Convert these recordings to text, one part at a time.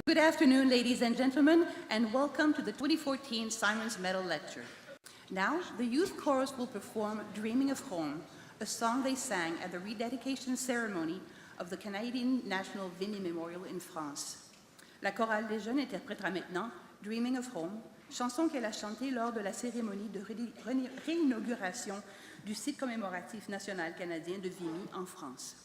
Good afternoon, ladies and gentlemen, and welcome to the 2014 Symons Medal Lecture. Now, the youth chorus will perform Dreaming of Home, a song they sang at the rededication ceremony of the Canadian National Vimy Memorial in France. La chorale des jeunes interprétera maintenant Dreaming of Home, chanson qu'elle a chantée lors de la cérémonie de réinauguration du site commémoratif national canadien de Vimy en France.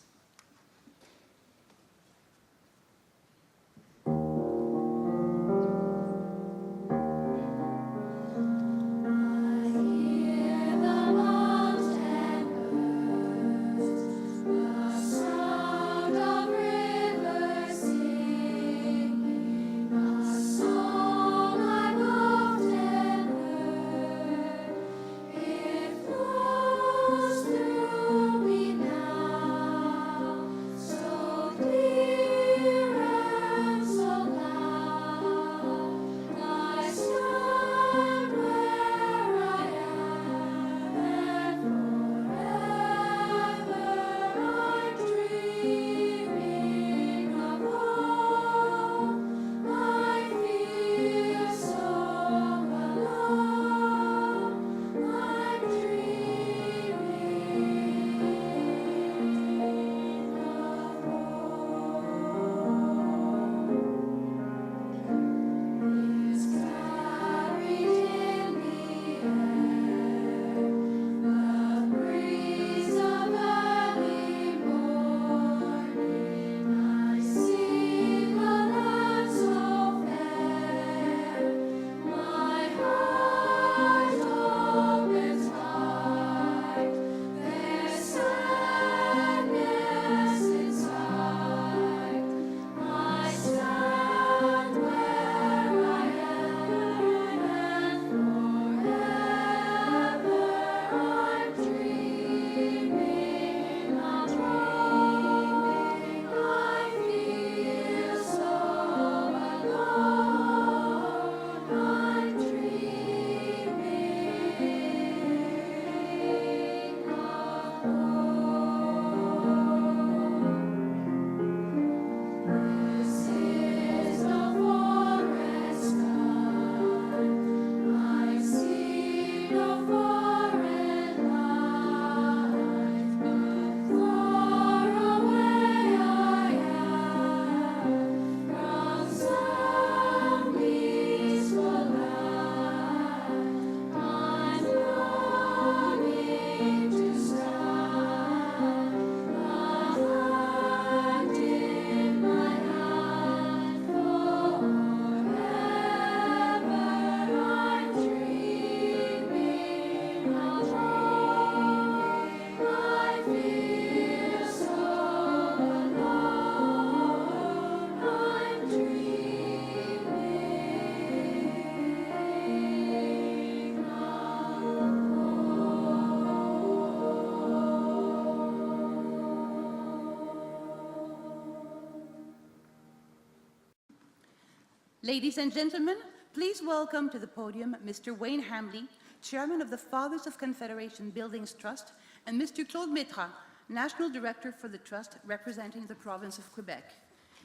Ladies and gentlemen, please welcome to the podium Mr. Wayne Hamley, Chairman of the Fathers of Confederation Buildings Trust, and Mr. Claude Métra, National Director for the Trust representing the province of Quebec.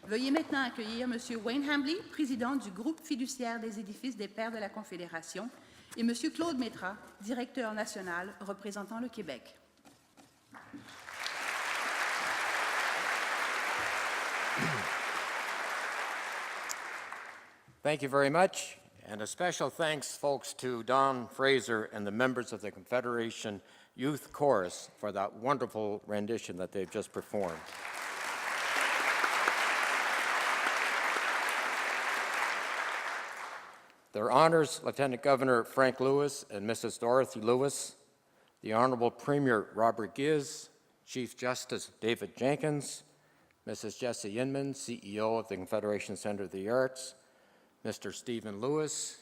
Veuillez maintenant accueillir Monsieur Wayne Hamley, président du groupe fiduciaire des édifices des Pères de la Confédération, et Monsieur Claude Métra, directeur national représentant le Québec. Thank you very much, and a special thanks, folks, to Don Fraser and the members of the Confederation Youth Chorus for that wonderful rendition that they've just performed. Their honors, Lieutenant Governor Frank Lewis and Mrs. Dorothy Lewis, the Honorable Premier Robert Giz, Chief Justice David Jenkins, Mrs. Jessie Inman, CEO of the Confederation Center of the Arts, Mr. Stephen Lewis,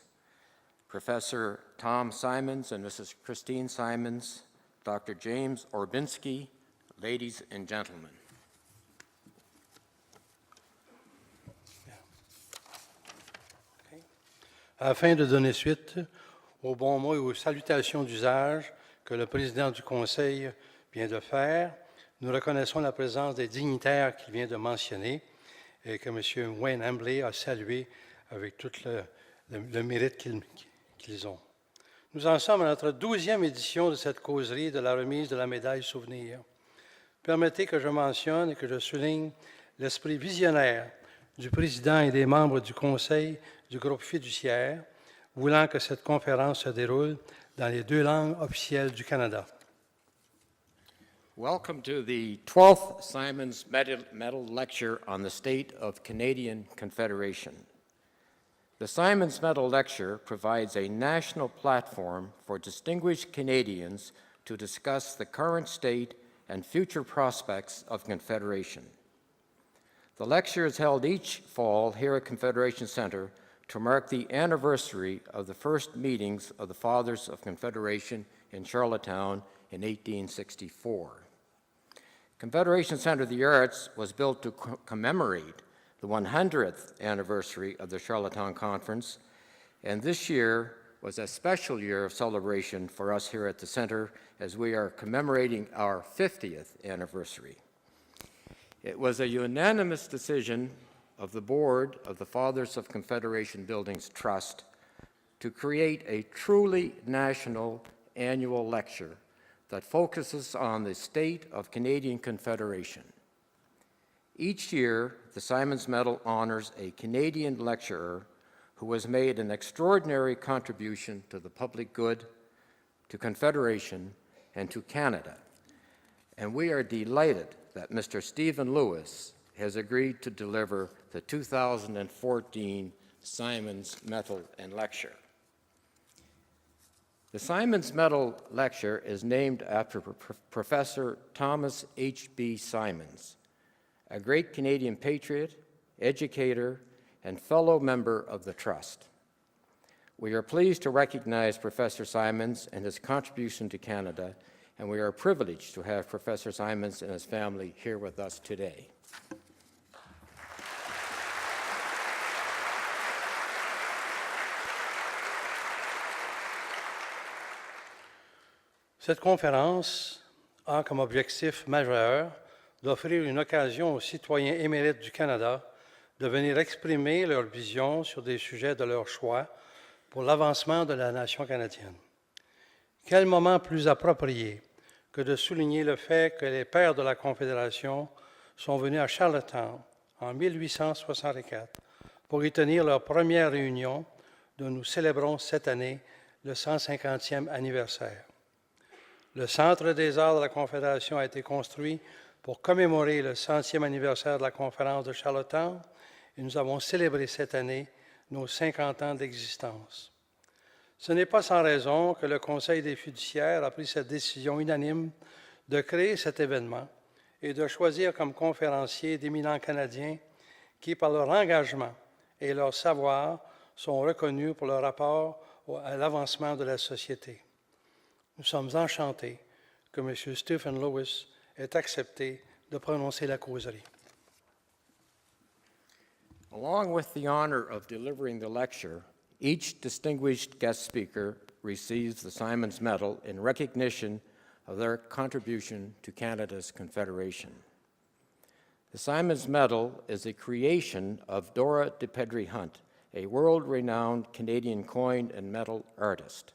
Professor Tom Symons and Mrs. Christine Symons, Dr. James Orbinski, ladies and gentlemen. Afin de donner suite aux bons mots et aux salutations d'usage que le président du Conseil vient de faire, nous reconnaissons la présence des dignitaires qu'il vient de mentionner et que M. Wayne Hambley a salué avec tout le mérite qu'ils ont. Nous en sommes à notre 12e édition de cette causerie de la remise de la médaille souvenir. Permettez que je mentionne et que je souligne l'esprit visionnaire du président et des membres du conseil du groupe fiduciaire, voulant que cette conférence se déroule dans les 2 langues officielles du Canada. Welcome to the 12th Symons Medal Lecture on the State of Canadian Confederation. The Symons Medal Lecture provides a national platform for distinguished Canadians to discuss the current state and future prospects of Confederation. The lecture is held each fall here at Confederation Centre to mark the anniversary of the first meetings of the Fathers of Confederation in Charlottetown in 1864. Confederation Centre of the Arts was built to commemorate the 100th anniversary of the Charlottetown Conference, and this year was a special year of celebration for us here at the Centre as we are commemorating our 50th anniversary. It was a unanimous decision of the Board of the Fathers of Confederation Buildings Trust to create a truly national annual lecture that focuses on the state of Canadian Confederation. Each year, the Symons Medal honors a Canadian lecturer who has made an extraordinary contribution to the public good, to Confederation, and to Canada. And we are delighted that Mr. Stephen Lewis has agreed to deliver the 2014 Symons Medal and Lecture. The Symons Medal Lecture is named after Professor Thomas H.B. Symons, a great Canadian patriot, educator, and fellow member of the Trust. We are pleased to recognize Professor Symons and his contribution to Canada, and we are privileged to have Professor Symons and his family here with us today. Cette conférence a comme objectif majeur d'offrir une occasion aux citoyens émérites du Canada de venir exprimer leur vision sur des sujets de leur choix pour l'avancement de la nation canadienne. Quel moment plus approprié que de souligner le fait que les pères de la Confédération sont venus à Charlottetown en 1864 pour y tenir leur première réunion dont nous célébrons cette année le 150e anniversaire. Le Centre des arts de la Confédération a été construit pour commémorer le 100e anniversaire de la Conférence de Charlottetown et nous avons célébré cette année nos 50 ans d'existence. Ce n'est pas sans raison que le Conseil des fiduciaires a pris cette décision unanime de créer cet événement et de choisir comme conférenciers d'éminents Canadiens qui, par leur engagement et leur savoir, sont reconnus pour leur rapport à l'avancement de la société. Nous sommes enchantés que M. Stephen Lewis ait accepté de prononcer la causerie. Along with the honor of delivering the lecture, each distinguished guest speaker receives the Symons Medal in recognition of their contribution to Canada's Confederation. The Symons Medal is a creation of Dora de Pedri Hunt, a world-renowned Canadian coin and medal artist.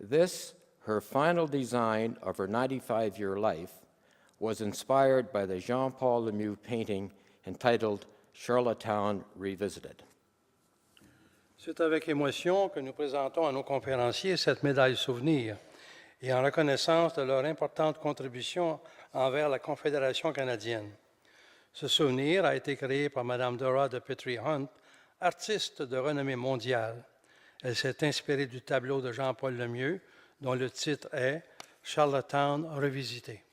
This, her final design of her 95-year life, was inspired by the Jean-Paul Lemieux painting entitled Charlottetown Revisited. C'est avec émotion que nous présentons à nos conférenciers cette médaille souvenir et en reconnaissance de leur importante contribution envers la Confédération canadienne. Ce souvenir a été créé par Mme Dora de Petrie Hunt, artiste de renommée mondiale. Elle s'est inspirée du tableau de Jean-Paul Lemieux, dont le titre est Charlottetown Revisité.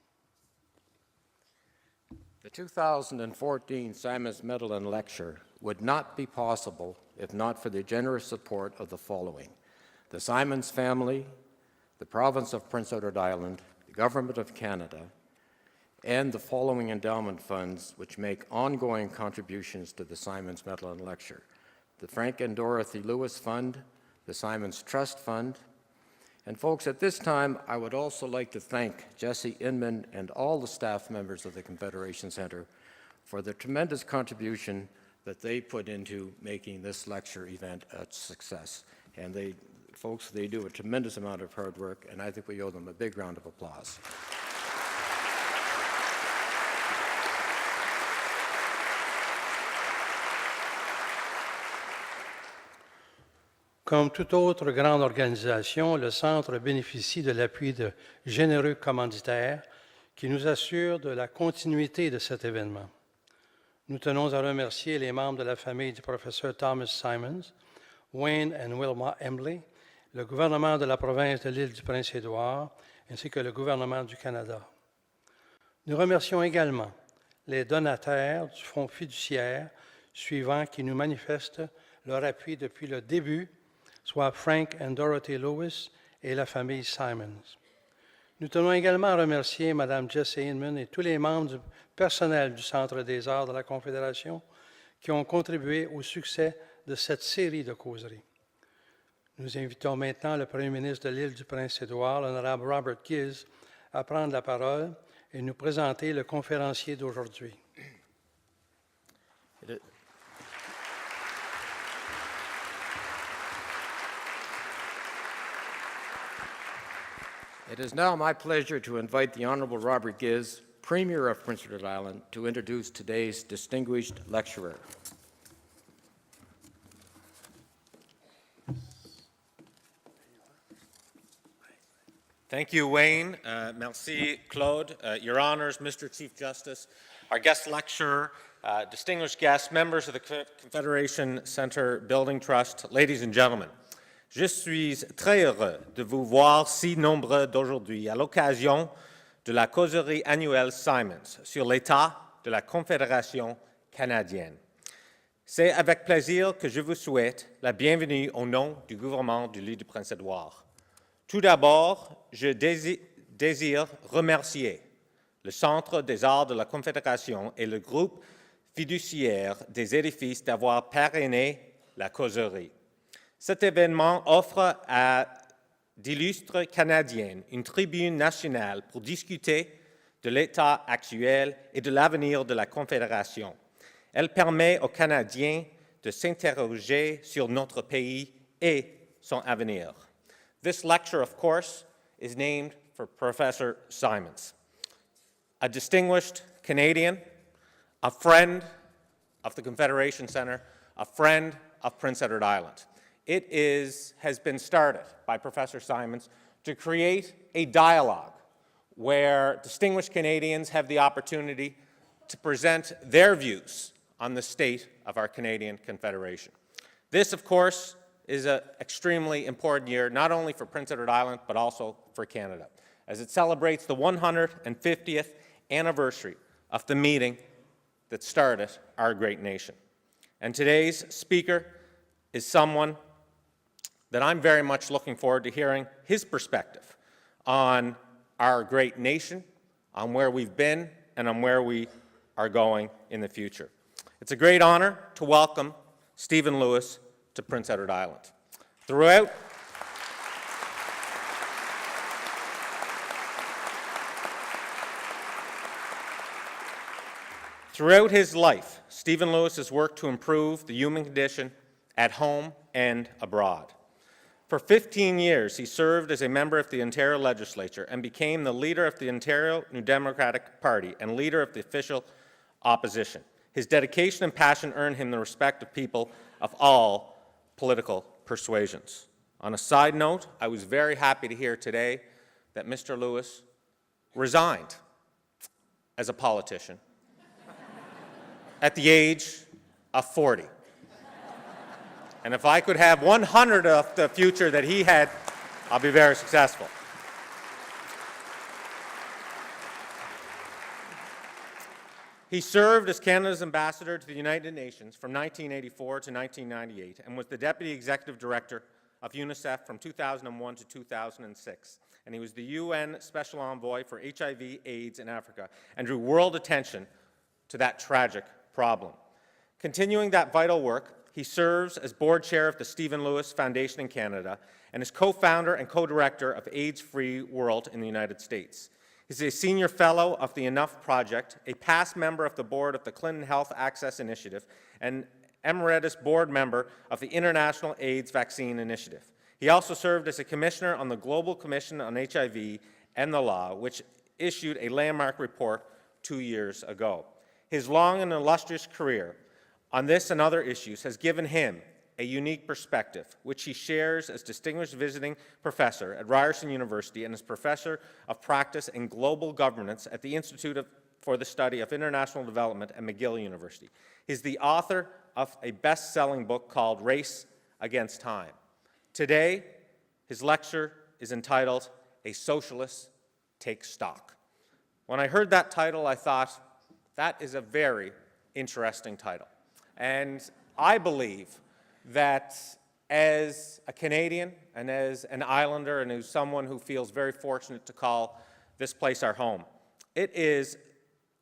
The 2014 Symons Medal and Lecture would not be possible if not for the generous support of the following: the Symons family, the province of Prince Edward Island, the Government of Canada, and the following endowment funds which make ongoing contributions to the Symons Medal and Lecture: the Frank and Dorothy Lewis Fund, the Symons Trust Fund. And folks, at this time, I would also like to thank Jesse Inman and all the staff members of the Confederation Center for their tremendous contribution that they put into making this lecture event a success. And they do a tremendous amount of hard work, and I think we owe them a big round of applause. Comme toute autre grande organisation, le Centre bénéficie de l'appui de généreux commanditaires qui nous assurent de la continuité de cet événement. Nous tenons à remercier les membres de la famille du professeur Thomas Symons, Wayne et Wilma Embley, le gouvernement de la province de l'île du Prince-Édouard, ainsi que le gouvernement du Canada. Nous remercions également les donataires du fonds fiduciaire suivants qui nous manifestent leur appui depuis le début, soit Frank et Dorothy Lewis et la famille Symons. Nous tenons également à remercier Mme Jessie Inman et tous les membres du personnel du Centre des arts de la Confédération qui ont contribué au succès de cette série de causeries. Nous invitons maintenant le Premier ministre de l'île du Prince-Édouard, l'honorable Robert Giz, à prendre la parole et nous présenter le conférencier d'aujourd'hui. It is now my pleasure to invite the Honorable Robert Giz, Premier of Prince Edward Island, to introduce today's distinguished lecturer. Thank you, Wayne. Merci, Claude. Your Honors, Mr. Chief Justice, our guest lecturer, distinguished guests, members of the Confederation Center Building Trust, ladies and gentlemen. Je suis très heureux de vous voir si nombreux d'aujourd'hui à l'occasion de la causerie annuelle Symons sur l'état de la Confédération canadienne. C'est avec plaisir que je vous souhaite la bienvenue au nom du gouvernement de l'île du Prince-Édouard. Tout d'abord, je désire remercier le Centre des arts de la Confédération et le groupe fiduciaire des édifices d'avoir parrainé la causerie. Cet événement offre à d'illustres Canadiens une tribune nationale pour discuter de l'état actuel et de l'avenir de la Confédération. Elle permet aux Canadiens de s'interroger sur notre pays et son avenir. This lecture, of course, is named for Professor Symons, a distinguished Canadian, a friend of the Confederation Center, a friend of Prince Edward Island. It has been started by Professor Symons to create a dialogue where distinguished Canadians have the opportunity to present their views on the state of our Canadian Confederation. This, of course, is an extremely important year, not only for Prince Edward Island, but also for Canada, as it celebrates the 150th anniversary of the meeting that started our great nation. And today's speaker is someone that I'm very much looking forward to hearing his perspective on our great nation, on where we've been, and on where we are going in the future. It's a great honor to welcome Stephen Lewis to Prince Edward Island. Throughout his life, Stephen Lewis has worked to improve the human condition at home and abroad. For 15 years, he served as a member of the Ontario Legislature and became the leader of the Ontario New Democratic Party and leader of the official opposition. His dedication and passion earned him the respect of people of all political persuasions. On a side note, I was very happy to hear today that Mr. Lewis resigned as a politician at the age of 40. And if I could have 100 of the future that he had, I'll be very successful. He served as Canada's ambassador to the United Nations from 1984 to 1998 and was the Deputy Executive Director of UNICEF from 2001 to 2006. And he was the UN Special Envoy for HIV, AIDS in Africa and drew world attention to that tragic problem. Continuing that vital work, he serves as board chair of the Stephen Lewis Foundation in Canada and is co-founder and co-director of AIDS-Free World in the United States. He's a senior fellow of the Enough Project, a past member of the board of the Clinton Health Access Initiative, and Emeritus Board Member of the International AIDS Vaccine Initiative. He also served as a Commissioner on the Global Commission on HIV and the Law, which issued a landmark report 2 years ago. His long and illustrious career on this and other issues has given him a unique perspective, which he shares as Distinguished Visiting Professor at Ryerson University and as Professor of Practice and Global Governance at the Institute for the Study of International Development at McGill University. He's the author of a best-selling book called Race Against Time. Today, his lecture is entitled, A Socialist Takes Stock. When I heard that title, I thought, that is a very interesting title. And I believe that as a Canadian and as an Islander and as someone who feels very fortunate to call this place our home,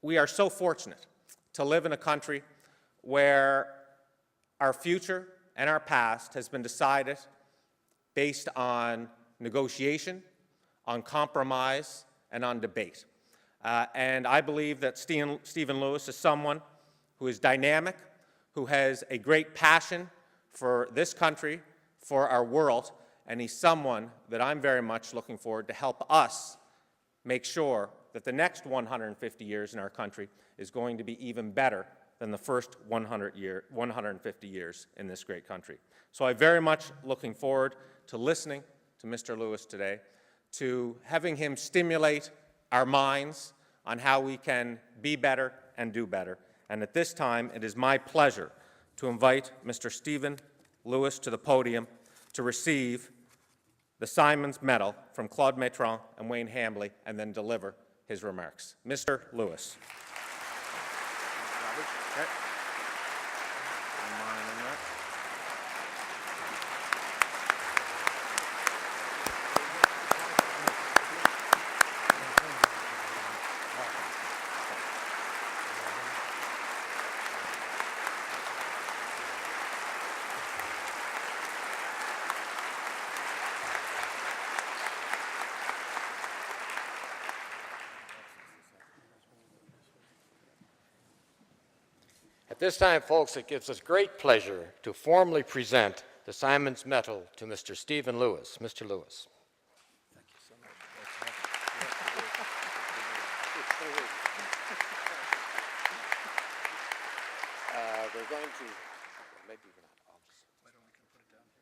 we are so fortunate to live in a country where our future and our past has been decided based on negotiation, on compromise, and on debate. And I believe that Stephen Lewis is someone who is dynamic, who has a great passion for this country, for our world, and he's someone that I'm very much looking forward to help us make sure that the next 150 years in our country is going to be even better than the first 150 years in this great country. So I'm very much looking forward to listening to Mr. Lewis today, to having him stimulate our minds on how we can be better and do better. And at this time, it is my pleasure to invite Mr. Stephen Lewis to the podium to receive the Symons Medal from Claude Maitron and Wayne Hambley, and then deliver his remarks. Mr. Lewis. At this time, folks, it gives us great pleasure to formally present the Symons Medal to Mr. Stephen Lewis. Mr. Lewis. Thank you so much. We're going to, maybe we're not, Why don't we put it down here?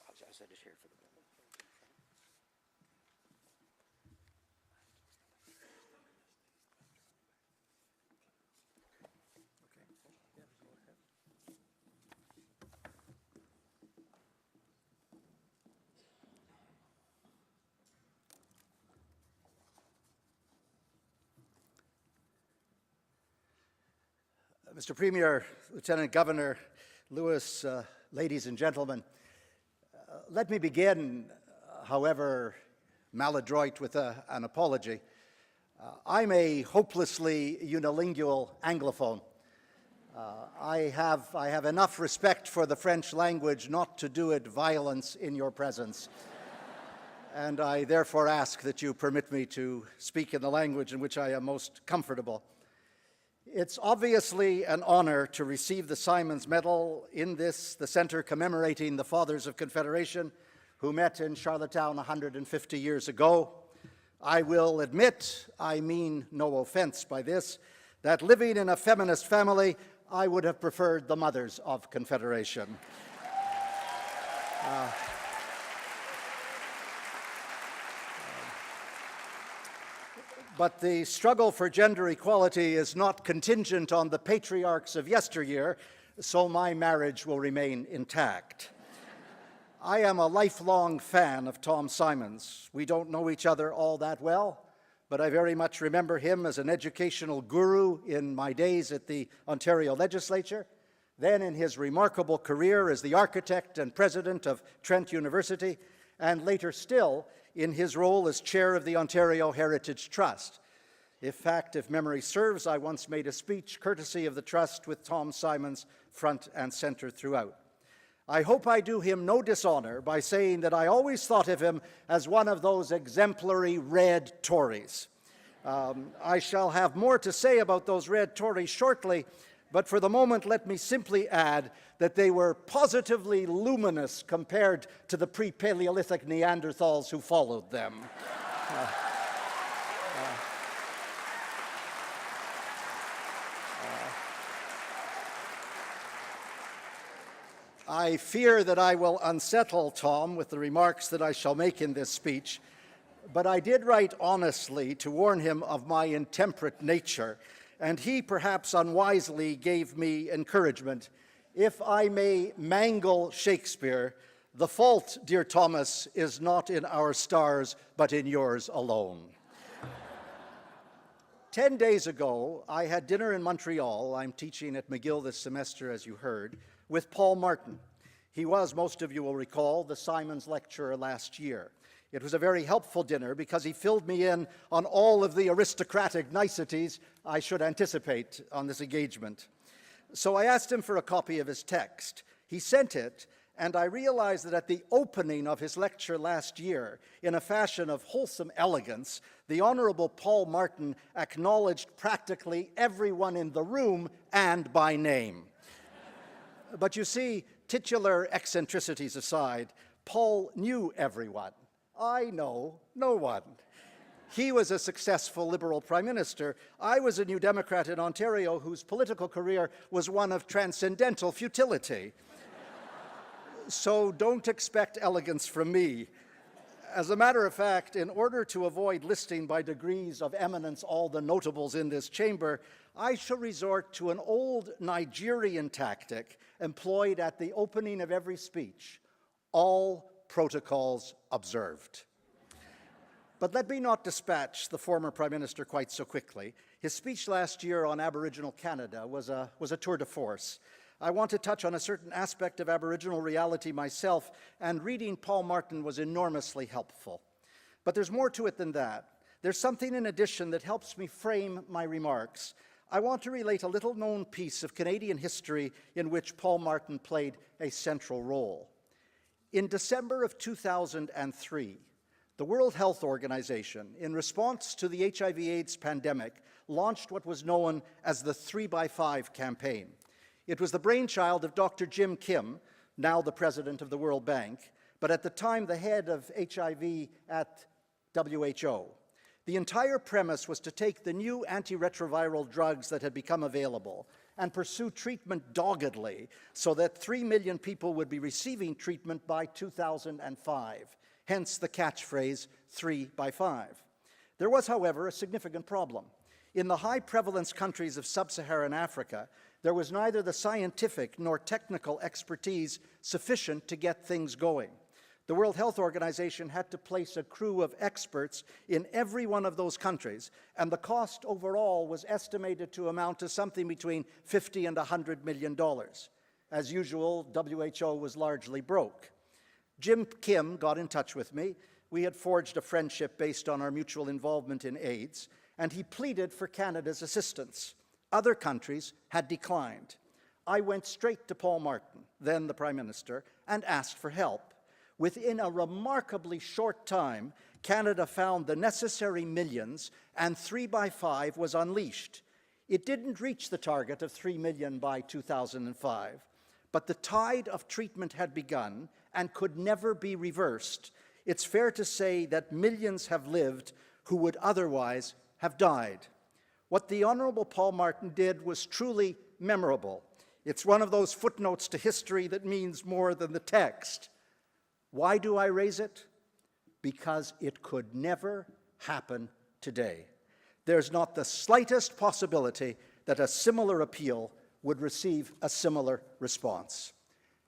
I'll set it here for the moment. Mr. Premier, Lieutenant Governor Lewis, ladies and gentlemen, let me begin, however maladroit, with an apology. I'm a hopelessly unilingual Anglophone. I have enough respect for the French language not to do it violence in your presence. And I therefore ask that you permit me to speak in the language in which I am most comfortable. It's obviously an honor to receive the Symons Medal in the center commemorating the Fathers of Confederation who met in Charlottetown 150 years ago. I will admit, I mean no offense by this, that living in a feminist family, I would have preferred the Mothers of Confederation. But the struggle for gender equality is not contingent on the patriarchs of yesteryear, so my marriage will remain intact. I am a lifelong fan of Tom Symons. We don't know each other all that well, but I very much remember him as an educational guru in my days at the Ontario Legislature, then in his remarkable career as the architect and president of Trent University, and later still in his role as chair of the Ontario Heritage Trust. In fact, if memory serves, I once made a speech courtesy of the Trust with Tom Symons front and center throughout. I hope I do him no dishonor by saying that I always thought of him as one of those exemplary red Tories. I shall have more to say about those red Tories shortly, but for the moment, let me simply add that they were positively luminous compared to the pre-Paleolithic Neanderthals who followed them. I fear that I will unsettle Tom with the remarks that I shall make in this speech, but I did write honestly to warn him of my intemperate nature, and he perhaps unwisely gave me encouragement. If I may mangle Shakespeare, the fault, dear Thomas, is not in our stars, but in yours alone. 10 days ago, I had dinner in Montreal. I'm teaching at McGill this semester, as you heard, with Paul Martin. He was, most of you will recall, the Symons lecturer last year. It was a very helpful dinner because he filled me in on all of the aristocratic niceties I should anticipate on this engagement. So I asked him for a copy of his text. He sent it, and I realized that at the opening of his lecture last year, in a fashion of wholesome elegance, the Honorable Paul Martin acknowledged practically everyone in the room and by name. But you see, titular eccentricities aside, Paul knew everyone. I know no one. He was a successful Liberal Prime Minister. I was a New Democrat in Ontario whose political career was one of transcendental futility. So don't expect elegance from me. As a matter of fact, in order to avoid listing by degrees of eminence all the notables in this chamber, I shall resort to an old Nigerian tactic employed at the opening of every speech: all protocols observed. But let me not dispatch the former Prime Minister quite so quickly. His speech last year on Aboriginal Canada was a tour de force. I want to touch on a certain aspect of Aboriginal reality myself, and reading Paul Martin was enormously helpful. But there's more to it than that. There's something in addition that helps me frame my remarks. I want to relate a little-known piece of Canadian history in which Paul Martin played a central role. In December of 2003, the World Health Organization, in response to the HIV/AIDS pandemic, launched what was known as the 3x5 campaign. It was the brainchild of Dr. Jim Kim, now the president of the World Bank, but at the time the head of HIV at WHO. The entire premise was to take the new antiretroviral drugs that had become available and pursue treatment doggedly so that 3 million people would be receiving treatment by 2005, hence the catchphrase 3x5. There was, however, a significant problem. In the high prevalence countries of sub-Saharan Africa, there was neither the scientific nor technical expertise sufficient to get things going. The World Health Organization had to place a crew of experts in every one of those countries, and the cost overall was estimated to amount to something between $50 and $100 million. As usual, WHO was largely broke. Jim Kim got in touch with me. We had forged a friendship based on our mutual involvement in AIDS, and he pleaded for Canada's assistance. Other countries had declined. I went straight to Paul Martin, then the Prime Minister, and asked for help. Within a remarkably short time, Canada found the necessary millions, and 3x5 was unleashed. It didn't reach the target of 3 million by 2005, but the tide of treatment had begun and could never be reversed. It's fair to say that millions have lived who would otherwise have died. What the Honourable Paul Martin did was truly memorable. It's one of those footnotes to history that means more than the text. Why do I raise it? Because it could never happen today. There's not the slightest possibility that a similar appeal would receive a similar response.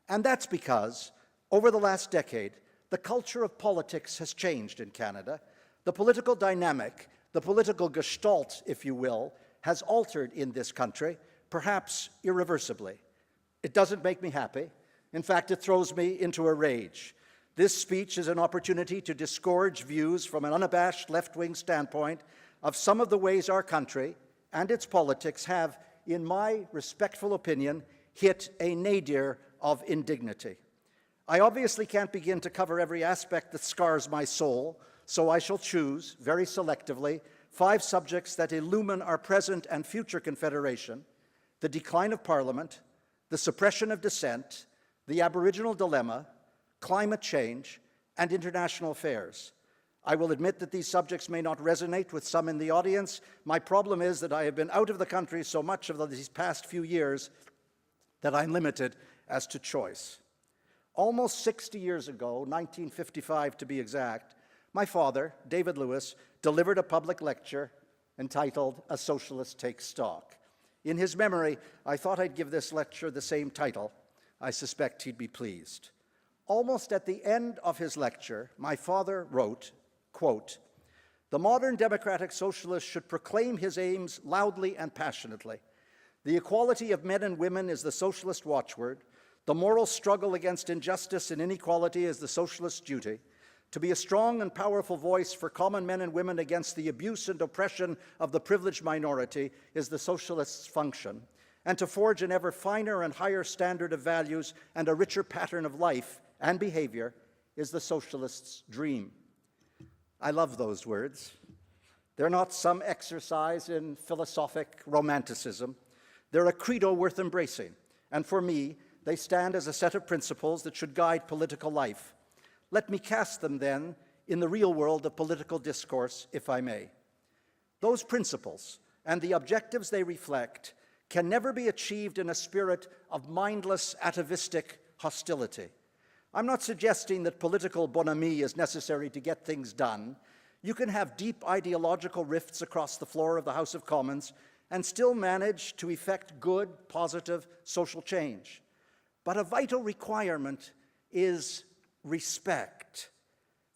And that's because, over the last decade, the culture of politics has changed in Canada. The political dynamic, the political gestalt, if you will, has altered in this country, perhaps irreversibly. It doesn't make me happy. In fact, it throws me into a rage. This speech is an opportunity to disgorge views from an unabashed left-wing standpoint of some of the ways our country and its politics have, in my respectful opinion, hit a nadir of indignity. I obviously can't begin to cover every aspect that scars my soul, so I shall choose, very selectively, 5 subjects that illumine our present and future Confederation, the decline of Parliament, the suppression of dissent, the Aboriginal dilemma, climate change, and international affairs. I will admit that these subjects may not resonate with some in the audience. My problem is that I have been out of the country so much of these past few years that I'm limited as to choice. Almost 60 years ago, 1955 to be exact, my father, David Lewis, delivered a public lecture entitled A Socialist Takes Stock. In his memory, I thought I'd give this lecture the same title. I suspect he'd be pleased. Almost at the end of his lecture, my father wrote, quote, "The modern democratic socialist should proclaim his aims loudly and passionately. The equality of men and women is the socialist watchword. The moral struggle against injustice and inequality is the socialist duty. To be a strong and powerful voice for common men and women against the abuse and oppression of the privileged minority is the socialist's function. And to forge an ever finer and higher standard of values and a richer pattern of life and behavior is the socialist's dream." I love those words. They're not some exercise in philosophic romanticism. They're a credo worth embracing, and for me, they stand as a set of principles that should guide political life. Let me cast them, then, in the real world of political discourse, if I may. Those principles and the objectives they reflect can never be achieved in a spirit of mindless, atavistic hostility. I'm not suggesting that political bonhomie is necessary to get things done. You can have deep ideological rifts across the floor of the House of Commons and still manage to effect good, positive social change. But a vital requirement is respect.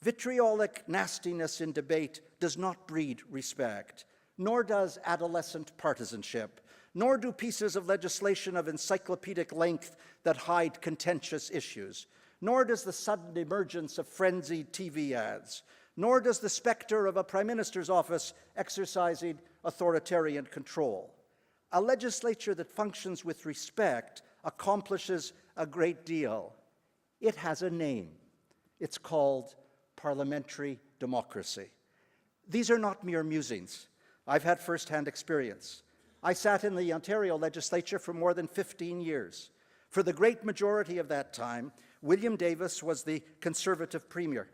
Vitriolic nastiness in debate does not breed respect, nor does adolescent partisanship, nor do pieces of legislation of encyclopedic length that hide contentious issues, nor does the sudden emergence of frenzied TV ads, nor does the specter of a Prime Minister's office exercising authoritarian control. A legislature that functions with respect accomplishes a great deal. It has a name. It's called parliamentary democracy. These are not mere musings. I've had first-hand experience. I sat in the Ontario legislature for more than 15 years. For the great majority of that time, William Davis was the Conservative Premier.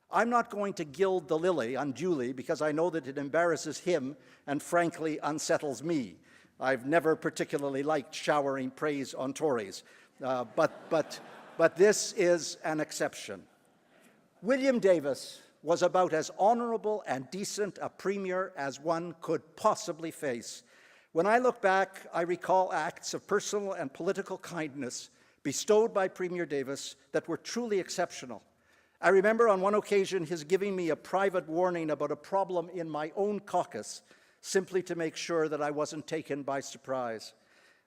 I'm not going to gild the lily unduly because I know that it embarrasses him and frankly unsettles me. I've never particularly liked showering praise on Tories, but this is an exception. William Davis was about as honorable and decent a premier as one could possibly face. When I look back, I recall acts of personal and political kindness bestowed by Premier Davis that were truly exceptional. I remember on one occasion his giving me a private warning about a problem in my own caucus, simply to make sure that I wasn't taken by surprise.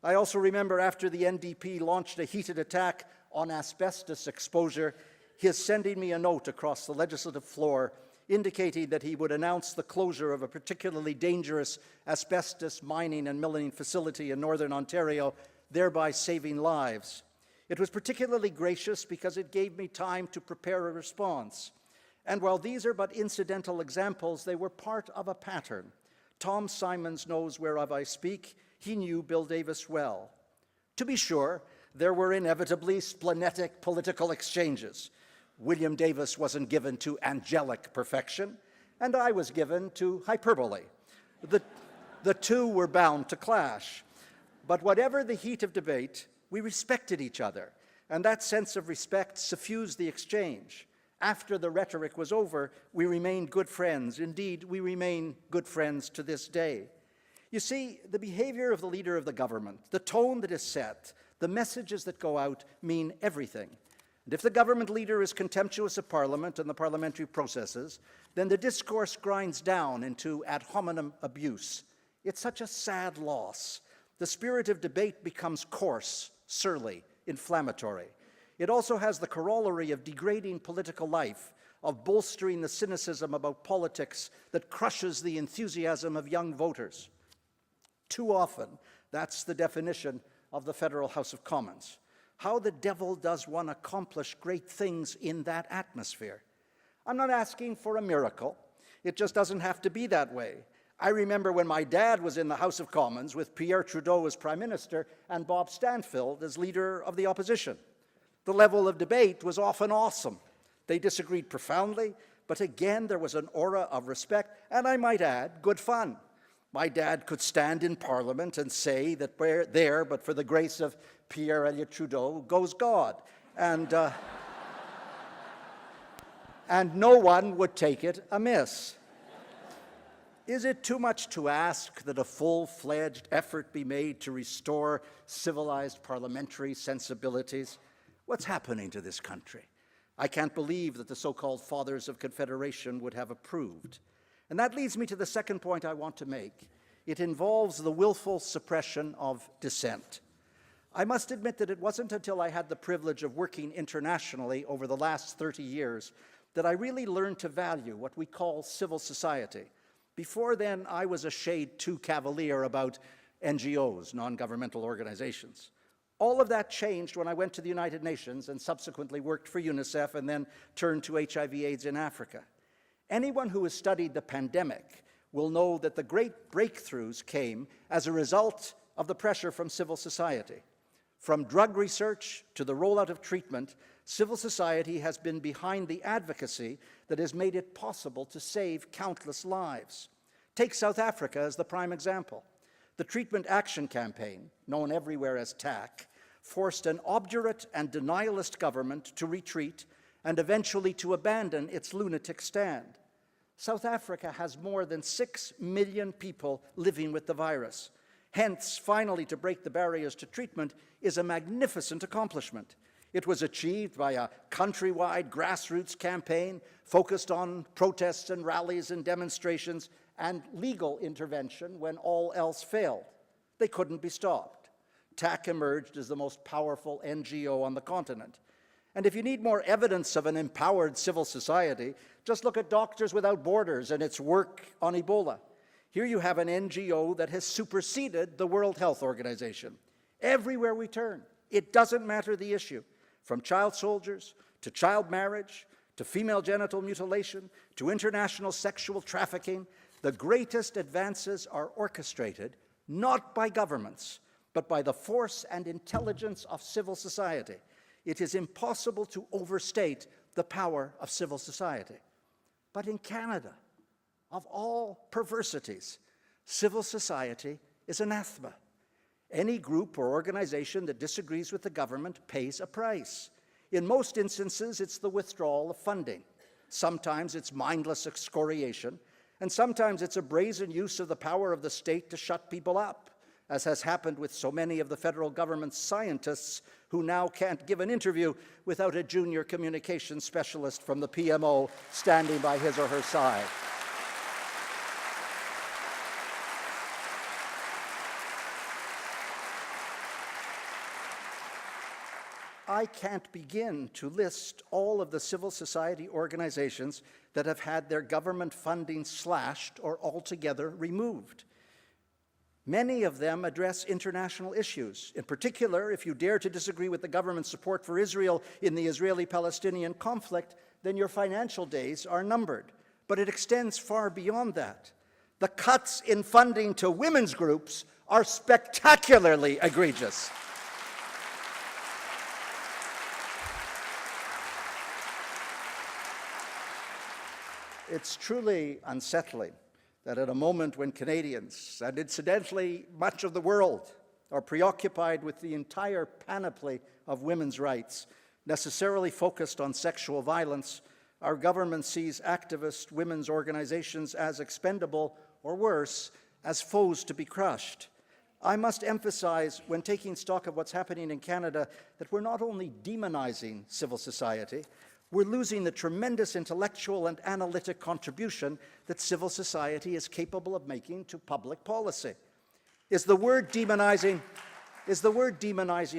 I also remember after the NDP launched a heated attack on asbestos exposure, his sending me a note across the legislative floor indicating that he would announce the closure of a particularly dangerous asbestos mining and milling facility in Northern Ontario, thereby saving lives. It was particularly gracious because it gave me time to prepare a response. And while these are but incidental examples, they were part of a pattern. Tom Symons knows whereof I speak. He knew Bill Davis well. To be sure, there were inevitably splenetic political exchanges. William Davis wasn't given to angelic perfection, and I was given to hyperbole. The two were bound to clash. But whatever the heat of debate, we respected each other, and that sense of respect suffused the exchange. After the rhetoric was over, we remained good friends. Indeed, we remain good friends to this day. You see, the behavior of the leader of the government, the tone that is set, the messages that go out mean everything. And if the government leader is contemptuous of Parliament and the parliamentary processes, then the discourse grinds down into ad hominem abuse. It's such a sad loss. The spirit of debate becomes coarse, surly, inflammatory. It also has the corollary of degrading political life, of bolstering the cynicism about politics that crushes the enthusiasm of young voters. Too often, that's the definition of the Federal House of Commons. How the devil does one accomplish great things in that atmosphere? I'm not asking for a miracle. It just doesn't have to be that way. I remember when my dad was in the House of Commons with Pierre Trudeau as Prime Minister and Bob Stanfield as Leader of the Opposition. The level of debate was often awesome. They disagreed profoundly, but again there was an aura of respect, and I might add, good fun. My dad could stand in Parliament and say that we're there, but for the grace of Pierre Elliott Trudeau goes God. And no one would take it amiss. Is it too much to ask that a full-fledged effort be made to restore civilized parliamentary sensibilities? What's happening to this country? I can't believe that the so-called Fathers of Confederation would have approved. And that leads me to the second point I want to make. It involves the willful suppression of dissent. I must admit that it wasn't until I had the privilege of working internationally over the last 30 years that I really learned to value what we call civil society. Before then, I was a shade too cavalier about NGOs, non-governmental organizations. All of that changed when I went to the United Nations and subsequently worked for UNICEF and then turned to HIV/AIDS in Africa. Anyone who has studied the pandemic will know that the great breakthroughs came as a result of the pressure from civil society. From drug research to the rollout of treatment, civil society has been behind the advocacy that has made it possible to save countless lives. Take South Africa as the prime example. The Treatment Action Campaign, known everywhere as TAC, forced an obdurate and denialist government to retreat and eventually to abandon its lunatic stand. South Africa has more than 6 million people living with the virus. Hence, finally to break the barriers to treatment is a magnificent accomplishment. It was achieved by a countrywide grassroots campaign focused on protests and rallies and demonstrations and legal intervention when all else failed. They couldn't be stopped. TAC emerged as the most powerful NGO on the continent. And if you need more evidence of an empowered civil society, just look at Doctors Without Borders and its work on Ebola. Here you have an NGO that has superseded the World Health Organization. Everywhere we turn, it doesn't matter the issue. From child soldiers, to child marriage, to female genital mutilation, to international sexual trafficking, the greatest advances are orchestrated not by governments, but by the force and intelligence of civil society. It is impossible to overstate the power of civil society. But in Canada, of all perversities, civil society is anathema. Any group or organization that disagrees with the government pays a price. In most instances, it's the withdrawal of funding. Sometimes it's mindless excoriation, and sometimes it's a brazen use of the power of the state to shut people up, as has happened with so many of the federal government's scientists who now can't give an interview without a junior communications specialist from the PMO standing by his or her side. I can't begin to list all of the civil society organizations that have had their government funding slashed or altogether removed. Many of them address international issues. In particular, if you dare to disagree with the government's support for Israel in the Israeli-Palestinian conflict, then your financial days are numbered. But it extends far beyond that. The cuts in funding to women's groups are spectacularly egregious. It's truly unsettling that at a moment when Canadians, and incidentally much of the world, are preoccupied with the entire panoply of women's rights, necessarily focused on sexual violence, our government sees activist women's organizations as expendable, or worse, as foes to be crushed. I must emphasize, when taking stock of what's happening in Canada, that we're not only demonizing civil society, we're losing the tremendous intellectual and analytic contribution that civil society is capable of making to public policy. Is the word demonizing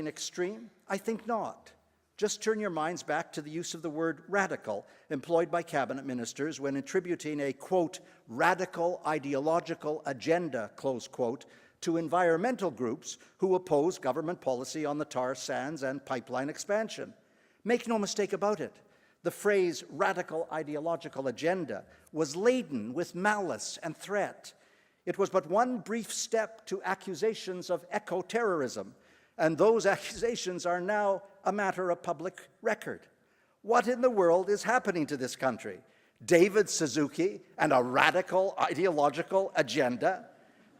extreme? I think not. Just turn your minds back to the use of the word radical employed by cabinet ministers when attributing a, quote, radical ideological agenda, close quote, to environmental groups who oppose government policy on the tar sands and pipeline expansion. Make no mistake about it. The phrase radical ideological agenda was laden with malice and threat. It was but one brief step to accusations of eco-terrorism, and those accusations are now a matter of public record. What in the world is happening to this country? David Suzuki and a radical ideological agenda?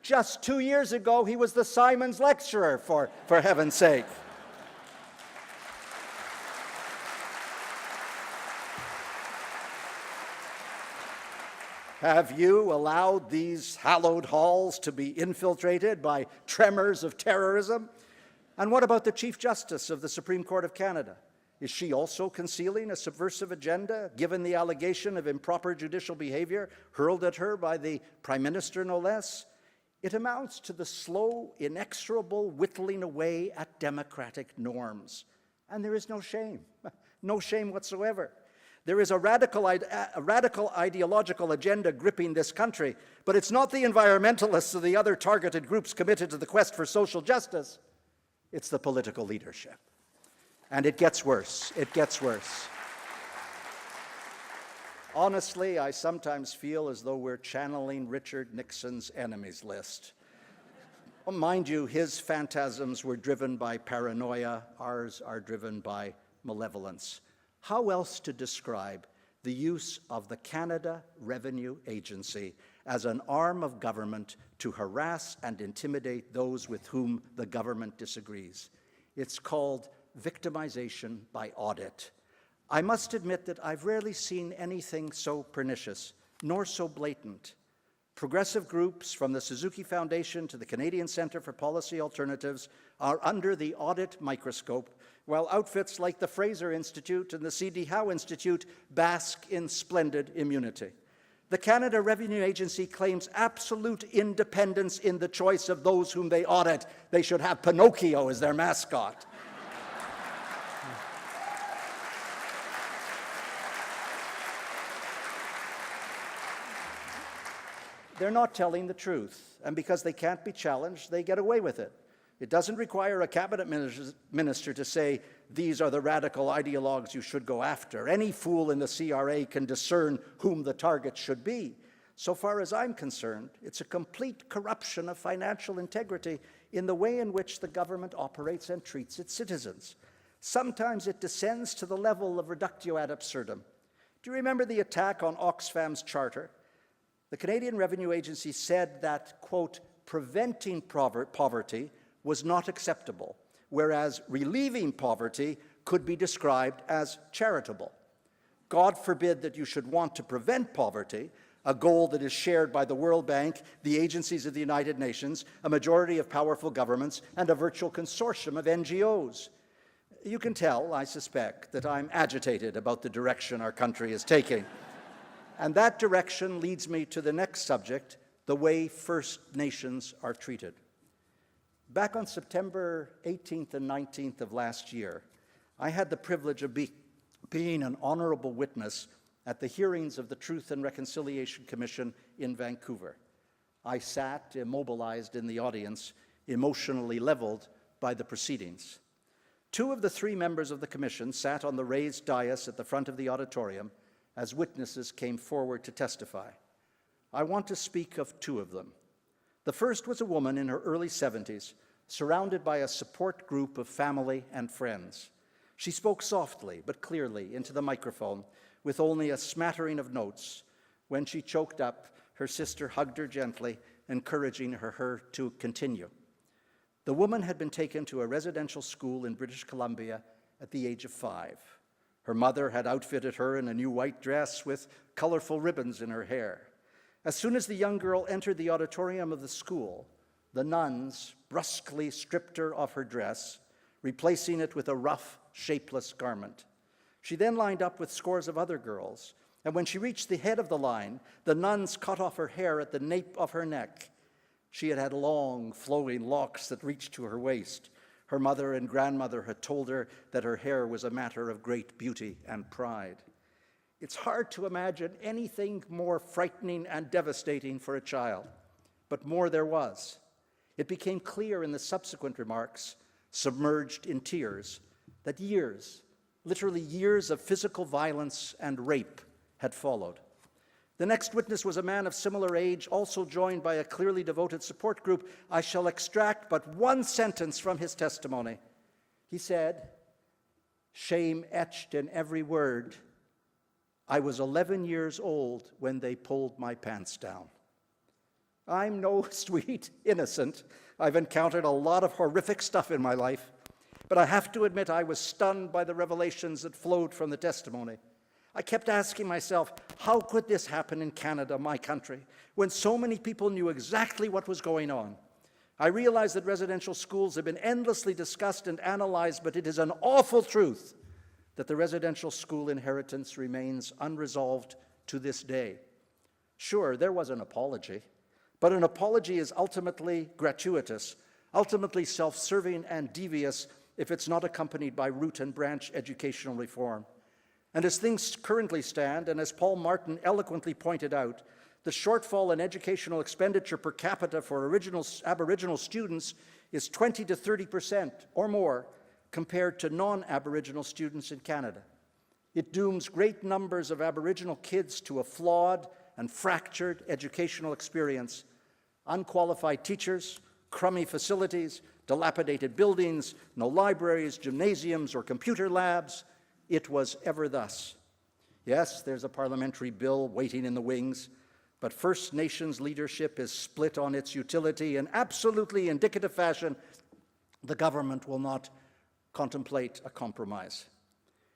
Just 2 years ago, he was the Symons lecturer, for heaven's sake. Have you allowed these hallowed halls to be infiltrated by tremors of terrorism? And what about the Chief Justice of the Supreme Court of Canada? Is she also concealing a subversive agenda, given the allegation of improper judicial behavior hurled at her by the Prime Minister, no less? It amounts to the slow, inexorable whittling away at democratic norms. And there is no shame whatsoever. There is a radical ideological agenda gripping this country, but it's not the environmentalists or the other targeted groups committed to the quest for social justice. It's the political leadership. And it gets worse. It gets worse. Honestly, I sometimes feel as though we're channeling Richard Nixon's enemies list. Well, mind you, his phantasms were driven by paranoia. Ours are driven by malevolence. How else to describe the use of the Canada Revenue Agency as an arm of government to harass and intimidate those with whom the government disagrees? It's called victimization by audit. I must admit that I've rarely seen anything so pernicious, nor so blatant. Progressive groups, from the Suzuki Foundation to the Canadian Centre for Policy Alternatives, are under the audit microscope, while outfits like the Fraser Institute and the C.D. Howe Institute bask in splendid immunity. The Canada Revenue Agency claims absolute independence in the choice of those whom they audit. They should have Pinocchio as their mascot. They're not telling the truth, and because they can't be challenged, they get away with it. It doesn't require a cabinet minister to say, these are the radical ideologues you should go after. Any fool in the CRA can discern whom the target should be. So far as I'm concerned, it's a complete corruption of financial integrity in the way in which the government operates and treats its citizens. Sometimes it descends to the level of reductio ad absurdum. Do you remember the attack on Oxfam's charter? The Canadian Revenue Agency said that, quote, preventing poverty was not acceptable, whereas relieving poverty could be described as charitable. God forbid that you should want to prevent poverty, a goal that is shared by the World Bank, the agencies of the United Nations, a majority of powerful governments, and a virtual consortium of NGOs. You can tell, I suspect, that I'm agitated about the direction our country is taking. And that direction leads me to the next subject, the way First Nations are treated. Back on September 18th and 19th of last year, I had the privilege of being an honorable witness at the hearings of the Truth and Reconciliation Commission in Vancouver. I sat immobilized in the audience, emotionally leveled by the proceedings. 2 of the 3 members of the commission sat on the raised dais at the front of the auditorium as witnesses came forward to testify. I want to speak of 2 of them. The first was a woman in her early 70s, surrounded by a support group of family and friends. She spoke softly but clearly into the microphone with only a smattering of notes. When she choked up, her sister hugged her gently, encouraging her to continue. The woman had been taken to a residential school in British Columbia at the age of 5. Her mother had outfitted her in a new white dress with colorful ribbons in her hair. As soon as the young girl entered the auditorium of the school, the nuns brusquely stripped her of her dress, replacing it with a rough, shapeless garment. She then lined up with scores of other girls, and when she reached the head of the line, the nuns cut off her hair at the nape of her neck. She had long, flowing locks that reached to her waist. Her mother and grandmother had told her that her hair was a matter of great beauty and pride. It's hard to imagine anything more frightening and devastating for a child, but more there was. It became clear in the subsequent remarks, submerged in tears, that years, literally years of physical violence and rape had followed. The next witness was a man of similar age, also joined by a clearly devoted support group. I shall extract but one sentence from his testimony. He said, shame etched in every word, I was 11 years old when they pulled my pants down. I'm no sweet innocent. I've encountered a lot of horrific stuff in my life, but I have to admit I was stunned by the revelations that flowed from the testimony. I kept asking myself, how could this happen in Canada, my country, when so many people knew exactly what was going on? I realized that residential schools have been endlessly discussed and analyzed, but it is an awful truth that the residential school inheritance remains unresolved to this day. Sure, there was an apology, but an apology is ultimately gratuitous, ultimately self-serving and devious if it's not accompanied by root and branch educational reform. And as things currently stand, and as Paul Martin eloquently pointed out, the shortfall in educational expenditure per capita for Aboriginal students is 20 to 30% or more compared to non-Aboriginal students in Canada. It dooms great numbers of Aboriginal kids to a flawed and fractured educational experience. Unqualified teachers, crummy facilities, dilapidated buildings, no libraries, gymnasiums, or computer labs. It was ever thus. Yes, there's a parliamentary bill waiting in the wings, but First Nations leadership is split on its utility. In absolutely indicative fashion, the government will not contemplate a compromise.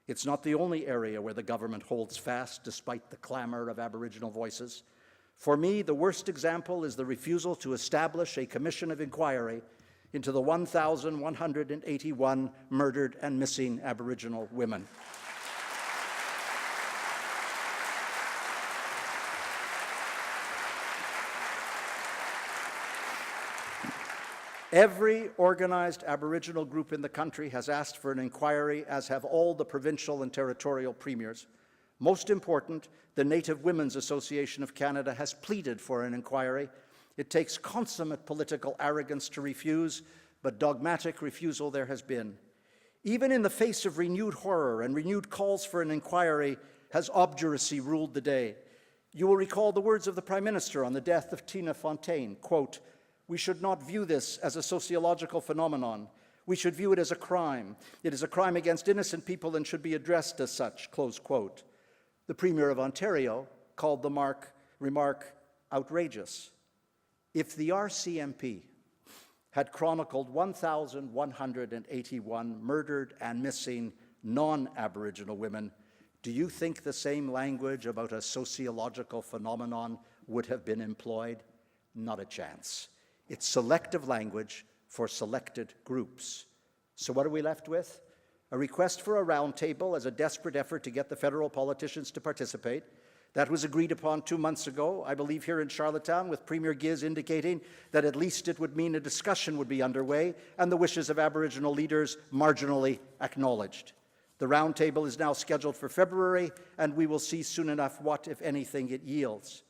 It's not the only area where the government holds fast despite the clamor of Aboriginal voices. For me, the worst example is the refusal to establish a commission of inquiry into the 1,181 murdered and missing Aboriginal women. Every organized Aboriginal group in the country has asked for an inquiry, as have all the provincial and territorial premiers. Most important, the Native Women's Association of Canada has pleaded for an inquiry. It takes consummate political arrogance to refuse, but dogmatic refusal there has been. Even in the face of renewed horror and renewed calls for an inquiry, has obduracy ruled the day. You will recall the words of the Prime Minister on the death of Tina Fontaine, quote, "We should not view this as a sociological phenomenon. We should view it as a crime. It is a crime against innocent people and should be addressed as such," close quote. The Premier of Ontario called the remark outrageous. If the RCMP had chronicled 1,181 murdered and missing non-Aboriginal women, do you think the same language about a sociological phenomenon would have been employed? Not a chance. It's selective language for selected groups. So what are we left with? A request for a roundtable as a desperate effort to get the federal politicians to participate. That was agreed upon 2 months ago, I believe, here in Charlottetown, with Premier Giz indicating that at least it would mean a discussion would be underway and the wishes of Aboriginal leaders marginally acknowledged. The roundtable is now scheduled for February, and we will see soon enough what, if anything, it yields.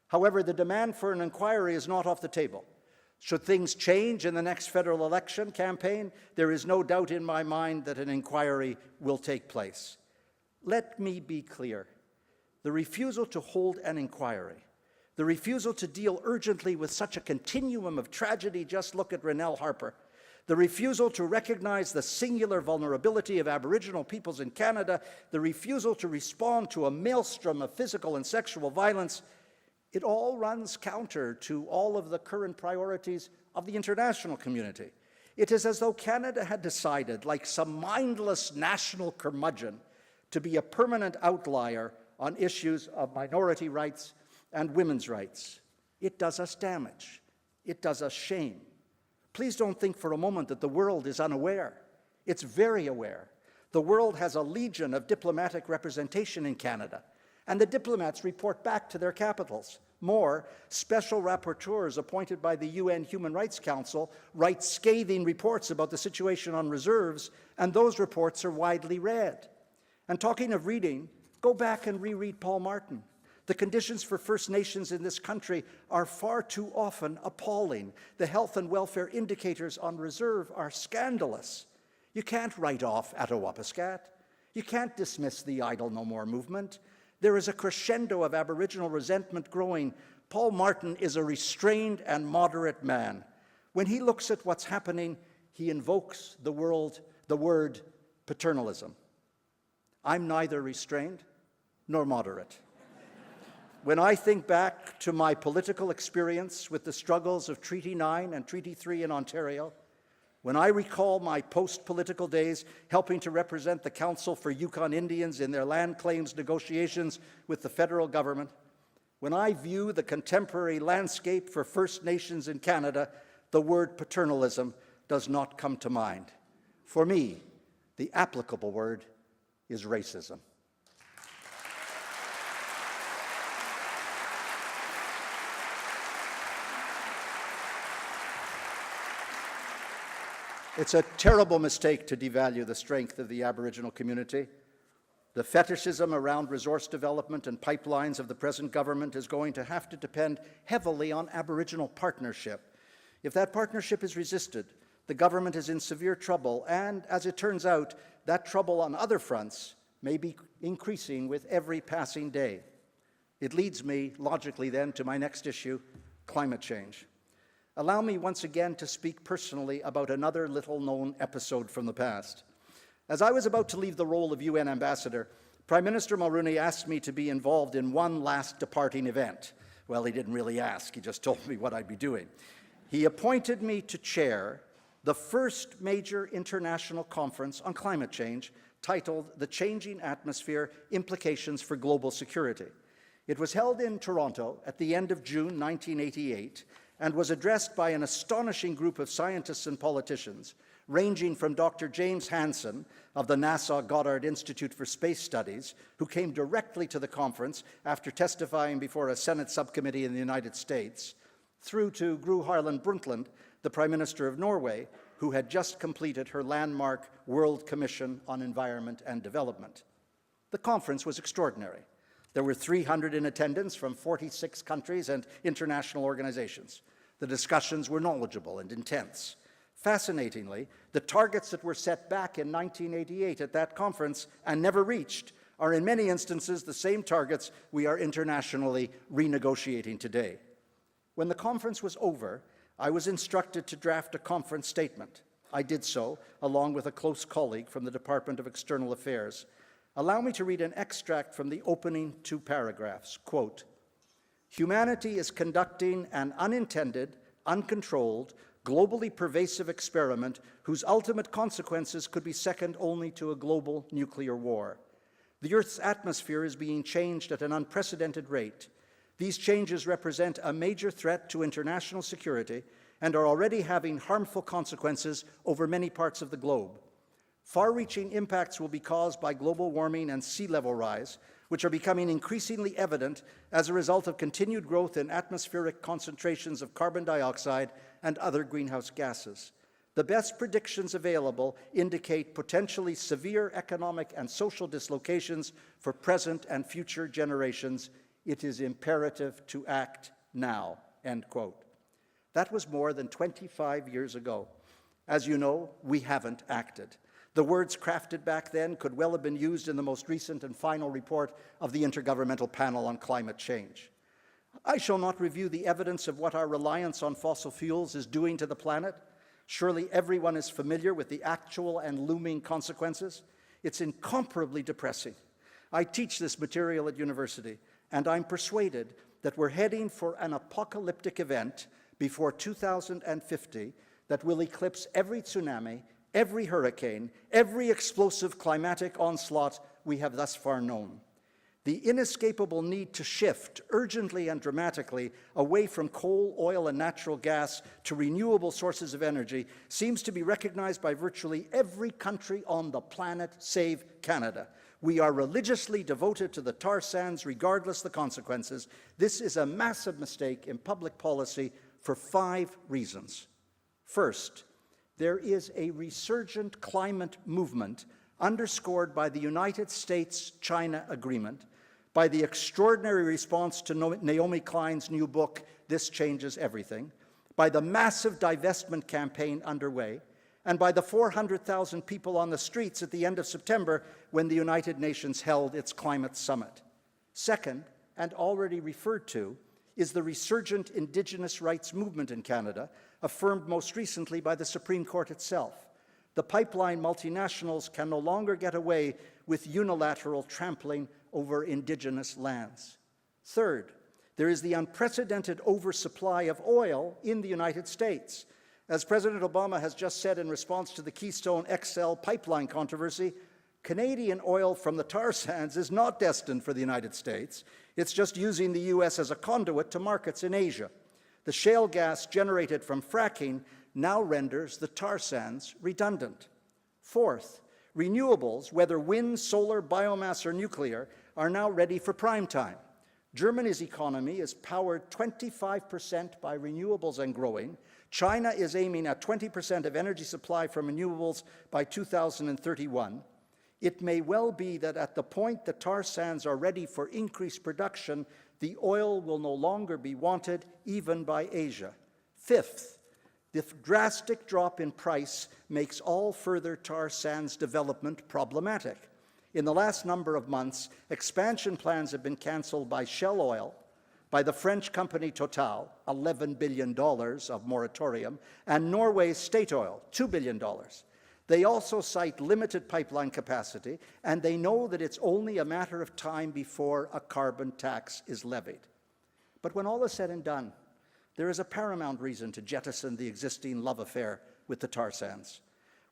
However, the demand for an inquiry is not off the table. Should things change in the next federal election campaign, there is no doubt in my mind that an inquiry will take place. Let me be clear. The refusal to hold an inquiry, the refusal to deal urgently with such a continuum of tragedy, just look at Rennell Harper, the refusal to recognize the singular vulnerability of Aboriginal peoples in Canada, the refusal to respond to a maelstrom of physical and sexual violence, it all runs counter to all of the current priorities of the international community. It is as though Canada had decided, like some mindless national curmudgeon, to be a permanent outlier on issues of minority rights and women's rights. It does us damage. It does us shame. Please don't think for a moment that the world is unaware. It's very aware. The world has a legion of diplomatic representation in Canada, and the diplomats report back to their capitals. More, special rapporteurs appointed by the UN Human Rights Council write scathing reports about the situation on reserves, and those reports are widely read. And talking of reading, go back and reread Paul Martin. The conditions for First Nations in this country are far too often appalling. The health and welfare indicators on reserve are scandalous. You can't write off Attawapiskat. You can't dismiss the Idle No More movement. There is a crescendo of Aboriginal resentment growing. Paul Martin is a restrained and moderate man. When he looks at what's happening, he invokes the word paternalism. I'm neither restrained nor moderate. When I think back to my political experience with the struggles of Treaty 9 and Treaty 3 in Ontario, when I recall my post-political days helping to represent the Council for Yukon Indians in their land claims negotiations with the federal government, when I view the contemporary landscape for First Nations in Canada, the word paternalism does not come to mind. For me, the applicable word is racism. It's a terrible mistake to devalue the strength of the Aboriginal community. The fetishism around resource development and pipelines of the present government is going to have to depend heavily on Aboriginal partnership. If that partnership is resisted, the government is in severe trouble, and as it turns out, that trouble on other fronts may be increasing with every passing day. It leads me, logically then, to my next issue, climate change. Allow me once again to speak personally about another little-known episode from the past. As I was about to leave the role of UN ambassador, Prime Minister Mulroney asked me to be involved in one last departing event. Well, he didn't really ask, he just told me what I'd be doing. He appointed me to chair the first major international conference on climate change titled The Changing Atmosphere: Implications for Global Security. It was held in Toronto at the end of June 1988 and was addressed by an astonishing group of scientists and politicians, ranging from Dr. James Hansen of the NASA Goddard Institute for Space Studies, who came directly to the conference after testifying before a Senate subcommittee in the United States, through to Gro Harlem Brundtland, the Prime Minister of Norway, who had just completed her landmark World Commission on Environment and Development. The conference was extraordinary. There were 300 in attendance from 46 countries and international organizations. The discussions were knowledgeable and intense. Fascinatingly, the targets that were set back in 1988 at that conference and never reached are in many instances the same targets we are internationally renegotiating today. When the conference was over, I was instructed to draft a conference statement. I did so, along with a close colleague from the Department of External Affairs. Allow me to read an extract from the opening 2 paragraphs. Quote, "Humanity is conducting an unintended, uncontrolled, globally pervasive experiment whose ultimate consequences could be second only to a global nuclear war. The Earth's atmosphere is being changed at an unprecedented rate. These changes represent a major threat to international security and are already having harmful consequences over many parts of the globe. Far-reaching impacts will be caused by global warming and sea level rise, which are becoming increasingly evident as a result of continued growth in atmospheric concentrations of carbon dioxide and other greenhouse gases. The best predictions available indicate potentially severe economic and social dislocations for present and future generations. It is imperative to act now." End quote. That was more than 25 years ago. As you know, we haven't acted. The words crafted back then could well have been used in the most recent and final report of the Intergovernmental Panel on Climate Change. I shall not review the evidence of what our reliance on fossil fuels is doing to the planet. Surely everyone is familiar with the actual and looming consequences. It's incomparably depressing. I teach this material at university, and I'm persuaded that we're heading for an apocalyptic event before 2050 that will eclipse every tsunami, every hurricane, every explosive climatic onslaught we have thus far known. The inescapable need to shift urgently and dramatically away from coal, oil, and natural gas to renewable sources of energy seems to be recognized by virtually every country on the planet, save Canada. We are religiously devoted to the tar sands regardless the consequences. This is a massive mistake in public policy for 5 reasons. First, there is a resurgent climate movement underscored by the United States-China agreement, by the extraordinary response to Naomi Klein's new book, This Changes Everything, by the massive divestment campaign underway, and by the 400,000 people on the streets at the end of September when the United Nations held its climate summit. Second, and already referred to, is the resurgent Indigenous rights movement in Canada, affirmed most recently by the Supreme Court itself. The pipeline multinationals can no longer get away with unilateral trampling over Indigenous lands. Third, there is the unprecedented oversupply of oil in the United States. As President Obama has just said in response to the Keystone XL pipeline controversy, Canadian oil from the tar sands is not destined for the United States. It's just using the U.S. as a conduit to markets in Asia. The shale gas generated from fracking now renders the tar sands redundant. Fourth, renewables, whether wind, solar, biomass, or nuclear, are now ready for prime time. Germany's economy is powered 25% by renewables and growing. China is aiming at 20% of energy supply from renewables by 2031. It may well be that at the point the tar sands are ready for increased production, the oil will no longer be wanted even by Asia. Fifth, the drastic drop in price makes all further tar sands development problematic. In the last number of months, expansion plans have been cancelled by Shell Oil, by the French company Total, $11 billion of moratorium, and Norway's State Oil, $2 billion. They also cite limited pipeline capacity, and they know that it's only a matter of time before a carbon tax is levied. But when all is said and done, there is a paramount reason to jettison the existing love affair with the tar sands.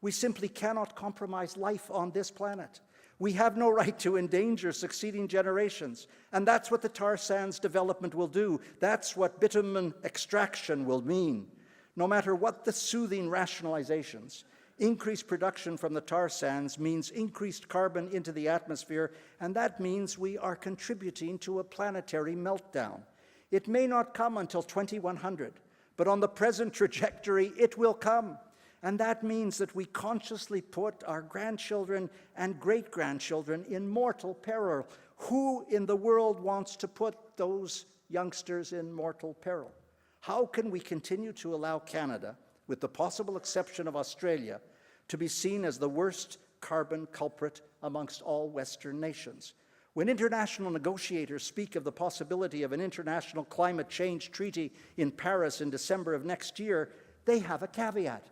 We simply cannot compromise life on this planet. We have no right to endanger succeeding generations, and that's what the tar sands development will do. That's what bitumen extraction will mean. No matter what the soothing rationalizations, increased production from the tar sands means increased carbon into the atmosphere, and that means we are contributing to a planetary meltdown. It may not come until 2100, but on the present trajectory, it will come. And that means that we consciously put our grandchildren and great-grandchildren in mortal peril. Who in the world wants to put those youngsters in mortal peril? How can we continue to allow Canada, with the possible exception of Australia, to be seen as the worst carbon culprit amongst all Western nations? When international negotiators speak of the possibility of an international climate change treaty in Paris in December of next year, they have a caveat.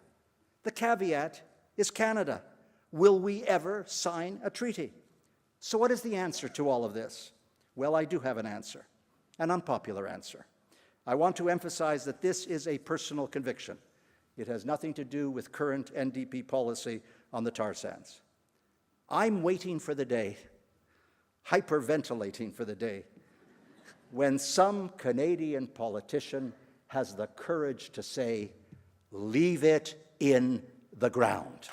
The caveat is Canada. Will we ever sign a treaty? So what is the answer to all of this? Well, I do have an answer, an unpopular answer. I want to emphasize that this is a personal conviction. It has nothing to do with current NDP policy on the tar sands. I'm waiting for the day, hyperventilating for the day, when some Canadian politician has the courage to say, leave it in the ground.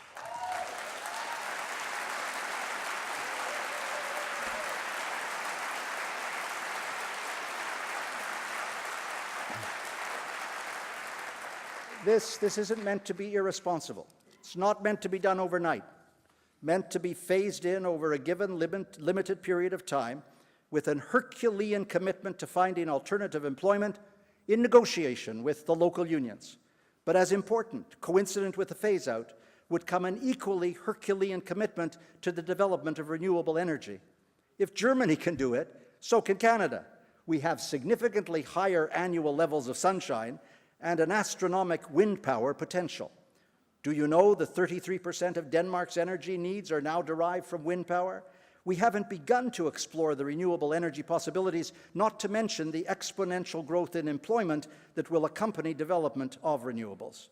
This isn't meant to be irresponsible. It's not meant to be done overnight. Meant to be phased in over a given limited period of time with an Herculean commitment to finding alternative employment in negotiation with the local unions. But as important, coincident with the phase-out, would come an equally Herculean commitment to the development of renewable energy. If Germany can do it, so can Canada. We have significantly higher annual levels of sunshine and an astronomical wind power potential. Do you know that 33% of Denmark's energy needs are now derived from wind power? We haven't begun to explore the renewable energy possibilities, not to mention the exponential growth in employment that will accompany development of renewables.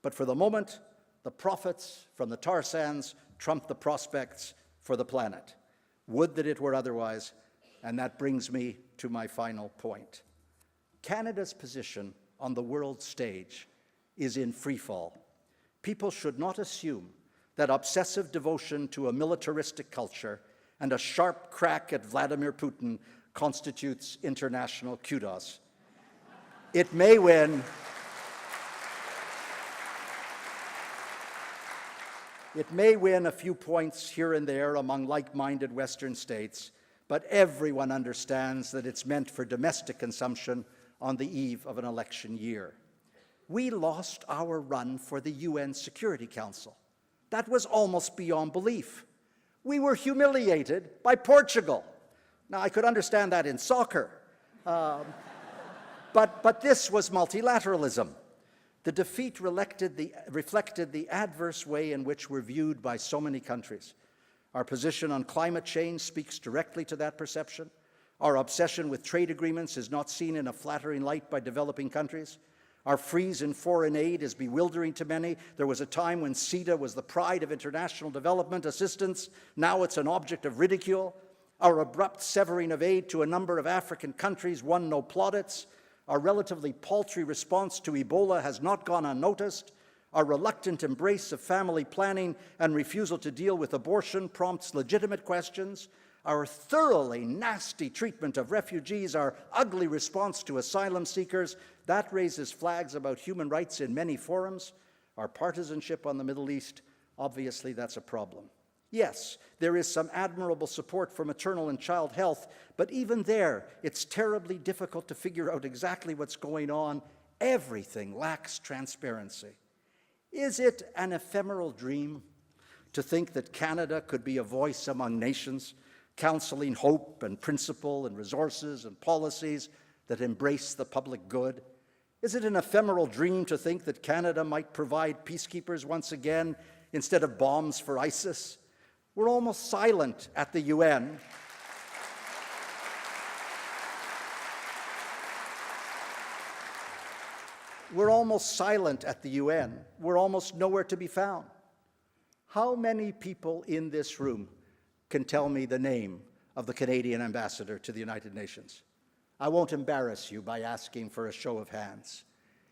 But for the moment, the profits from the tar sands trump the prospects for the planet. Would that it were otherwise, and that brings me to my final point. Canada's position on the world stage is in freefall. People should not assume that obsessive devotion to a militaristic culture and a sharp crack at Vladimir Putin constitutes international kudos. It may win. It may win a few points here and there among like-minded Western states, but everyone understands that it's meant for domestic consumption on the eve of an election year. We lost our run for the UN Security Council. That was almost beyond belief. We were humiliated by Portugal. Now, I could understand that in soccer, but this was multilateralism. The defeat reflected the adverse way in which we're viewed by so many countries. Our position on climate change speaks directly to that perception. Our obsession with trade agreements is not seen in a flattering light by developing countries. Our freeze in foreign aid is bewildering to many. There was a time when CETA was the pride of international development assistance. Now it's an object of ridicule. Our abrupt severing of aid to a number of African countries won no plaudits. Our relatively paltry response to Ebola has not gone unnoticed. Our reluctant embrace of family planning and refusal to deal with abortion prompts legitimate questions. Our thoroughly nasty treatment of refugees, our ugly response to asylum seekers, that raises flags about human rights in many forums. Our partisanship on the Middle East, obviously that's a problem. Yes, there is some admirable support for maternal and child health, but even there, it's terribly difficult to figure out exactly what's going on. Everything lacks transparency. Is it an ephemeral dream to think that Canada could be a voice among nations, counseling hope and principle and resources and policies that embrace the public good? Is it an ephemeral dream to think that Canada might provide peacekeepers once again instead of bombs for ISIS? We're almost silent at the UN. We're almost silent at the UN. We're almost nowhere to be found. How many people in this room can tell me the name of the Canadian ambassador to the United Nations? I won't embarrass you by asking for a show of hands.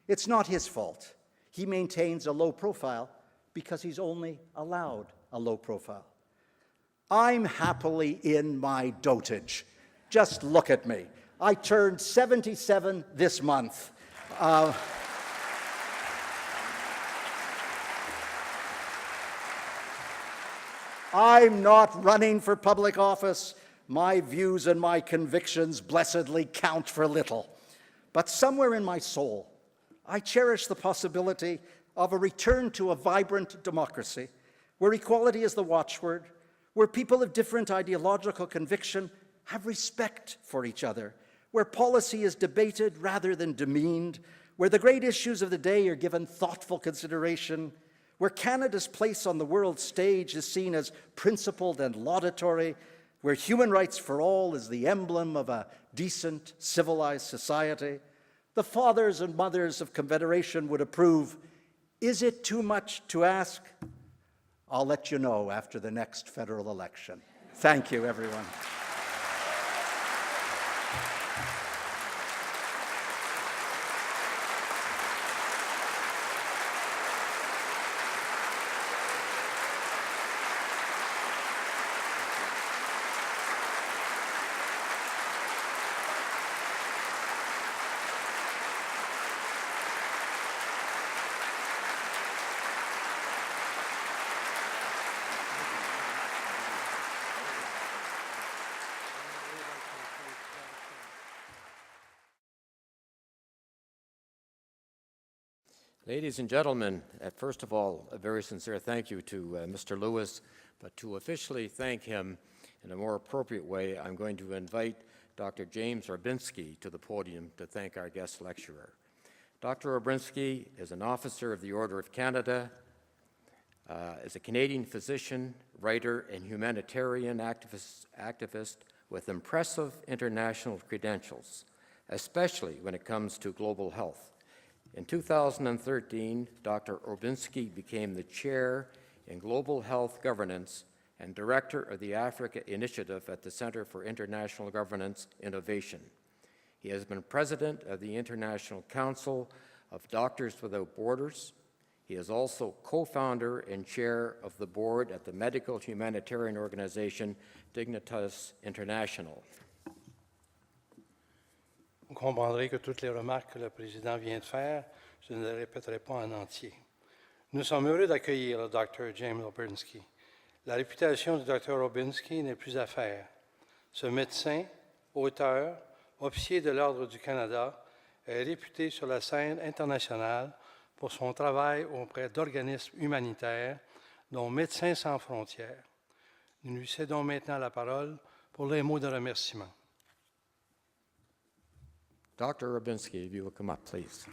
It's not his fault. He maintains a low profile because he's only allowed a low profile. I'm happily in my dotage. Just look at me. I turned 77 this month. I'm not running for public office. My views and my convictions blessedly count for little. But somewhere in my soul, I cherish the possibility of a return to a vibrant democracy, where equality is the watchword, where people of different ideological conviction have respect for each other, where policy is debated rather than demeaned, where the great issues of the day are given thoughtful consideration, where Canada's place on the world stage is seen as principled and laudatory, where human rights for all is the emblem of a decent, civilized society. The fathers and mothers of Confederation would approve. Is it too much to ask? I'll let you know after the next federal election. Thank you, everyone. Ladies and gentlemen, first of all, a very sincere thank you to Mr. Lewis, but to officially thank him in a more appropriate way, I'm going to invite Dr. James Orbinski to the podium to thank our guest lecturer. Dr. Orbinski is an officer of the Order of Canada, is a Canadian physician, writer, and humanitarian activist with impressive international credentials, especially when it comes to global health. In 2013, Dr. Orbinski became the chair in Global Health Governance and director of the Africa Initiative at the Center for International Governance Innovation. He has been president of the International Council of Doctors Without Borders. He is also co-founder and chair of the board at the medical humanitarian organization Dignitas International. Vous comprendrez que toutes les remarques que le président vient de faire, je ne les répéterai pas en entier. Nous sommes heureux d'accueillir le Dr. James Orbinski. La réputation du Dr. Orbinski n'est plus à faire. Ce médecin, auteur, officier de l'Ordre du Canada, est réputé sur la scène internationale pour son travail auprès d'organismes humanitaires, dont Médecins sans frontières. Nous lui cédons maintenant la parole pour pour les mots de remerciement. Dr. Rubinski, if you will come up, please.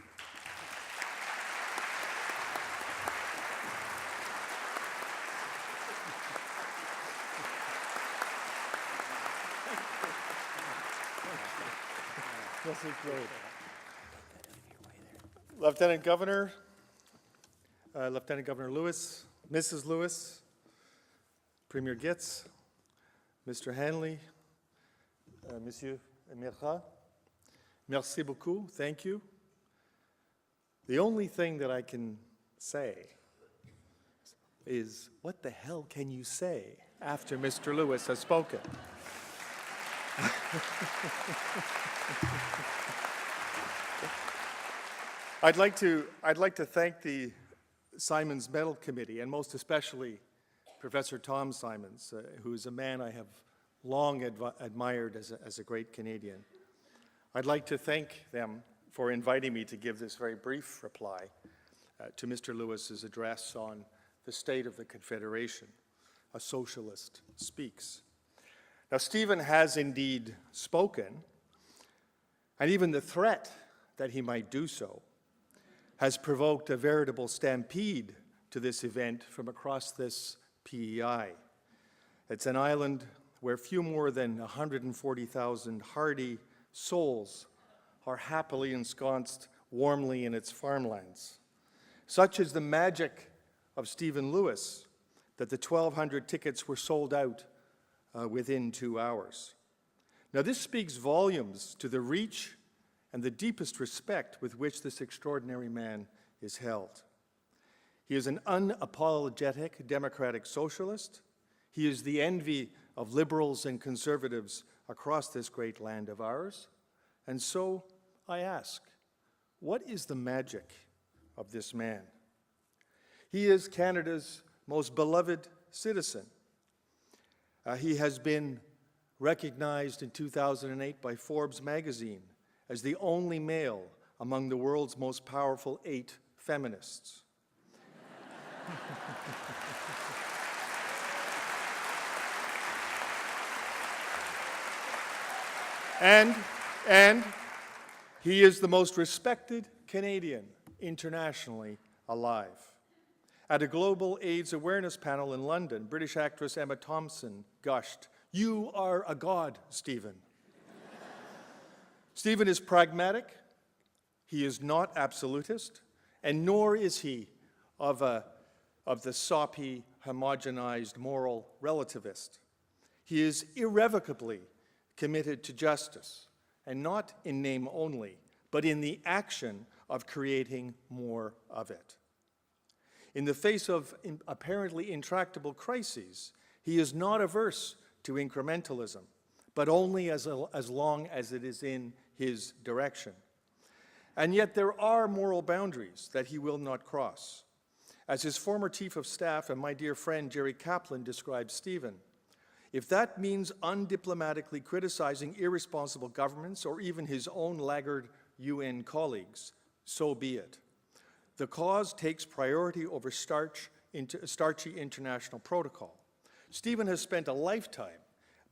Lieutenant Governor Lewis, Mrs. Lewis, Premier Gitz, Mr. Hanley, Monsieur Emirha, merci beaucoup, thank you. The only thing that I can say is, what the hell can you say after Mr. Lewis has spoken? I'd like to thank the Symons Medal Committee, and most especially Professor Tom Symons, who is a man I have long admired as a great Canadian. I'd like to thank them for inviting me to give this very brief reply to Mr. Lewis's address on the state of the Confederation. A socialist speaks. Now, Stephen has indeed spoken, and even the threat that he might do so has provoked a veritable stampede to this event from across this PEI. It's an island where few more than 140,000 hardy souls are happily ensconced warmly in its farmlands. Such is the magic of Stephen Lewis that the 1,200 tickets were sold out within 2 hours. Now, this speaks volumes to the reach and the deepest respect with which this extraordinary man is held. He is an unapologetic democratic socialist. He is the envy of liberals and conservatives across this great land of ours. And so I ask, what is the magic of this man? He is Canada's most beloved citizen. He has been recognized in 2008 by Forbes magazine as the only male among the world's most powerful 8 feminists. And he is the most respected Canadian internationally alive. At a global AIDS awareness panel in London, British actress Emma Thompson gushed, "You are a god, Stephen." Stephen is pragmatic, he is not absolutist, and nor is he of the soppy, homogenized moral relativist. He is irrevocably committed to justice, and not in name only, but in the action of creating more of it. In the face of apparently intractable crises, he is not averse to incrementalism, but only as long as it is in his direction. And yet there are moral boundaries that he will not cross. As his former chief of staff and my dear friend Jerry Kaplan described Stephen, if that means undiplomatically criticizing irresponsible governments or even his own laggard UN colleagues, so be it. The cause takes priority over starchy international protocol. Stephen has spent a lifetime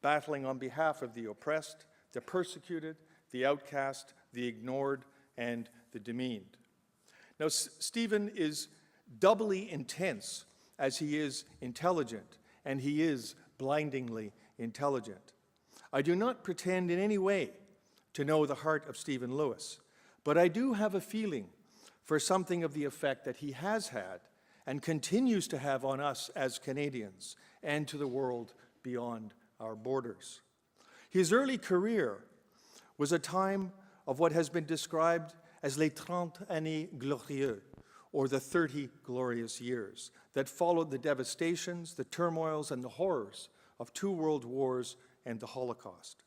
battling on behalf of the oppressed, the persecuted, the outcast, the ignored, and the demeaned. Now, Stephen is doubly intense as he is intelligent, and he is blindingly intelligent. I do not pretend in any way to know the heart of Stephen Lewis, but I do have a feeling for something of the effect that he has had and continues to have on us as Canadians and to the world beyond our borders. His early career was a time of what has been described as les 30 années glorieuses, or the 30 glorious years, that followed the devastations, the turmoils, and the horrors of 2 world wars and the Holocaust.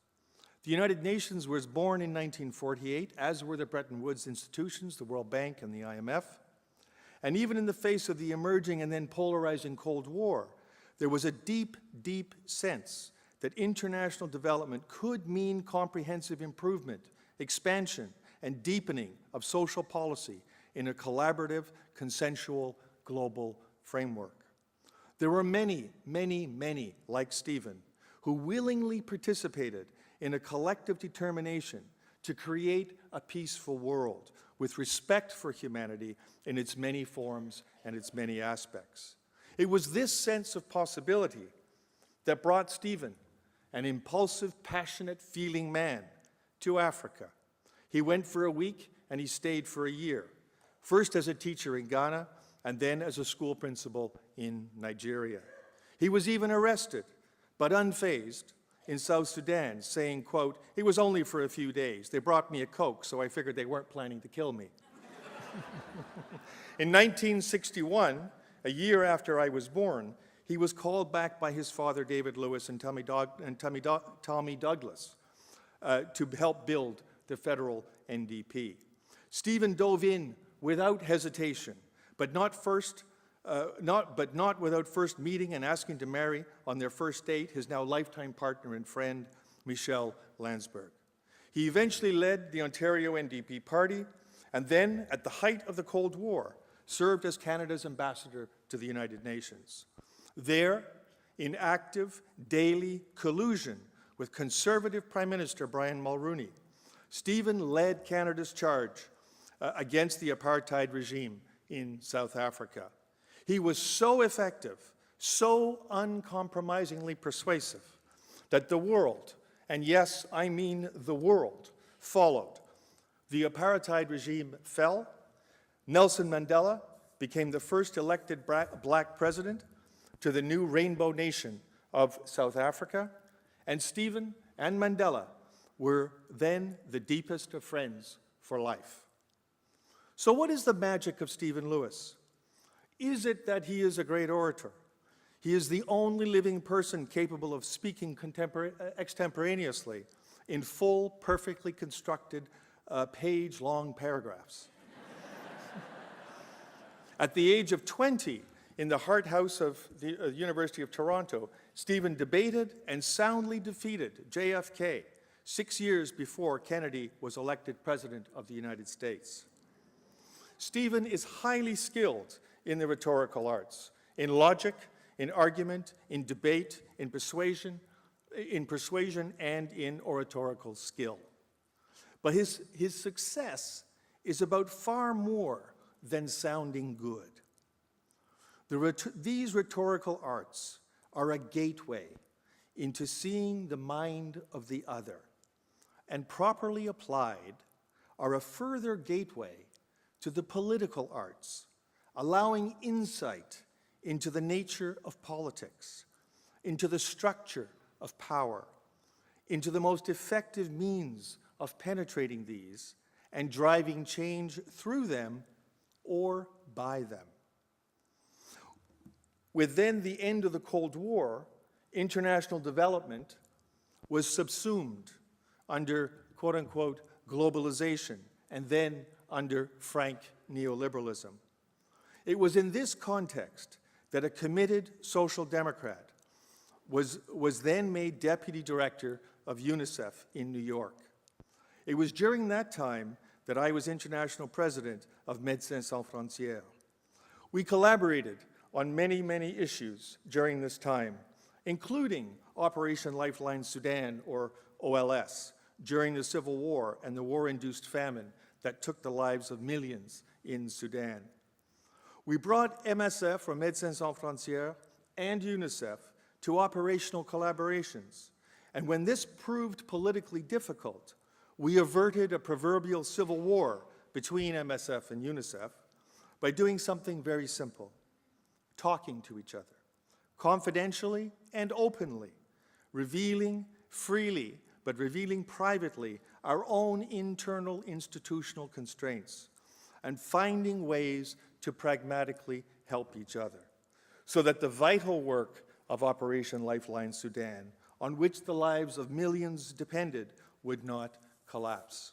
The United Nations was born in 1948, as were the Bretton Woods institutions, the World Bank and the IMF. And even in the face of the emerging and then polarizing Cold War, there was a deep, deep sense that international development could mean comprehensive improvement, expansion, and deepening of social policy in a collaborative, consensual, global framework. There were many, many, many like Stephen who willingly participated in a collective determination to create a peaceful world with respect for humanity in its many forms and its many aspects. It was this sense of possibility that brought Stephen, an impulsive, passionate, feeling man, to Africa. He went for a week and he stayed for a year, first as a teacher in Ghana and then as a school principal in Nigeria. He was even arrested, but unfazed, in South Sudan, saying, quote, "It was only for a few days. They brought me a Coke, so I figured they weren't planning to kill me." In 1961, a year after I was born, he was called back by his father, David Lewis, and Tommy Douglas to help build the federal NDP. Stephen dove in without hesitation, but not without first meeting and asking to marry on their first date his now lifetime partner and friend, Michelle Landsberg. He eventually led the Ontario NDP party, and then, at the height of the Cold War, served as Canada's ambassador to the United Nations. There, in active, daily collusion with Conservative Prime Minister Brian Mulroney, Stephen led Canada's charge against the apartheid regime in South Africa. He was so effective, so uncompromisingly persuasive, that the world, and yes, I mean the world, followed. The apartheid regime fell. Nelson Mandela became the first elected black president to the new rainbow nation of South Africa, and Stephen and Mandela were then the deepest of friends for life. So what is the magic of Stephen Lewis? Is it that he is a great orator? He is the only living person capable of speaking extemporaneously in full, perfectly constructed, page-long paragraphs. At the age of 20, in the Hart House of the University of Toronto, Stephen debated and soundly defeated JFK 6 years before Kennedy was elected President of the United States. Stephen is highly skilled in the rhetorical arts, in logic, in argument, in debate, in persuasion, and in oratorical skill. But his success is about far more than sounding good. These rhetorical arts are a gateway into seeing the mind of the other, and properly applied are a further gateway to the political arts, allowing insight into the nature of politics, into the structure of power, into the most effective means of penetrating these and driving change through them or by them. With then the end of the Cold War, international development was subsumed under quote-unquote globalization and then under frank neoliberalism. It was in this context that a committed social democrat was then made deputy director of UNICEF in New York. It was during that time that I was international president of Médecins Sans Frontières. We collaborated on many, many issues during this time, including Operation Lifeline Sudan, or OLS, during the Civil War and the war-induced famine that took the lives of millions in Sudan. We brought MSF, or Médecins Sans Frontières, and UNICEF to operational collaborations. And when this proved politically difficult, we averted a proverbial civil war between MSF and UNICEF by doing something very simple: talking to each other, confidentially and openly, revealing freely, but revealing privately our own internal institutional constraints, and finding ways to pragmatically help each other, so that the vital work of Operation Lifeline Sudan, on which the lives of millions depended, would not collapse.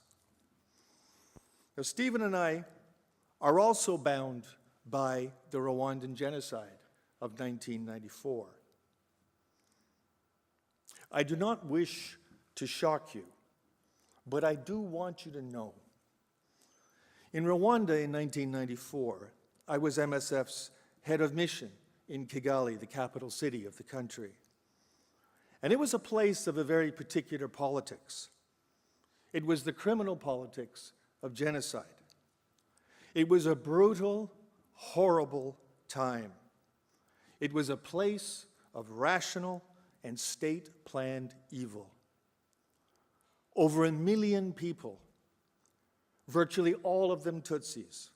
Now, Stephen and I are also bound by the Rwandan genocide of 1994. I do not wish to shock you, but I do want you to know. In Rwanda in 1994, I was MSF's head of mission in Kigali, the capital city of the country. And it was a place of a very particular politics. It was the criminal politics of genocide. It was a brutal, horrible time. It was a place of rational and state-planned evil. Over 1 million people, virtually all of them Tutsis,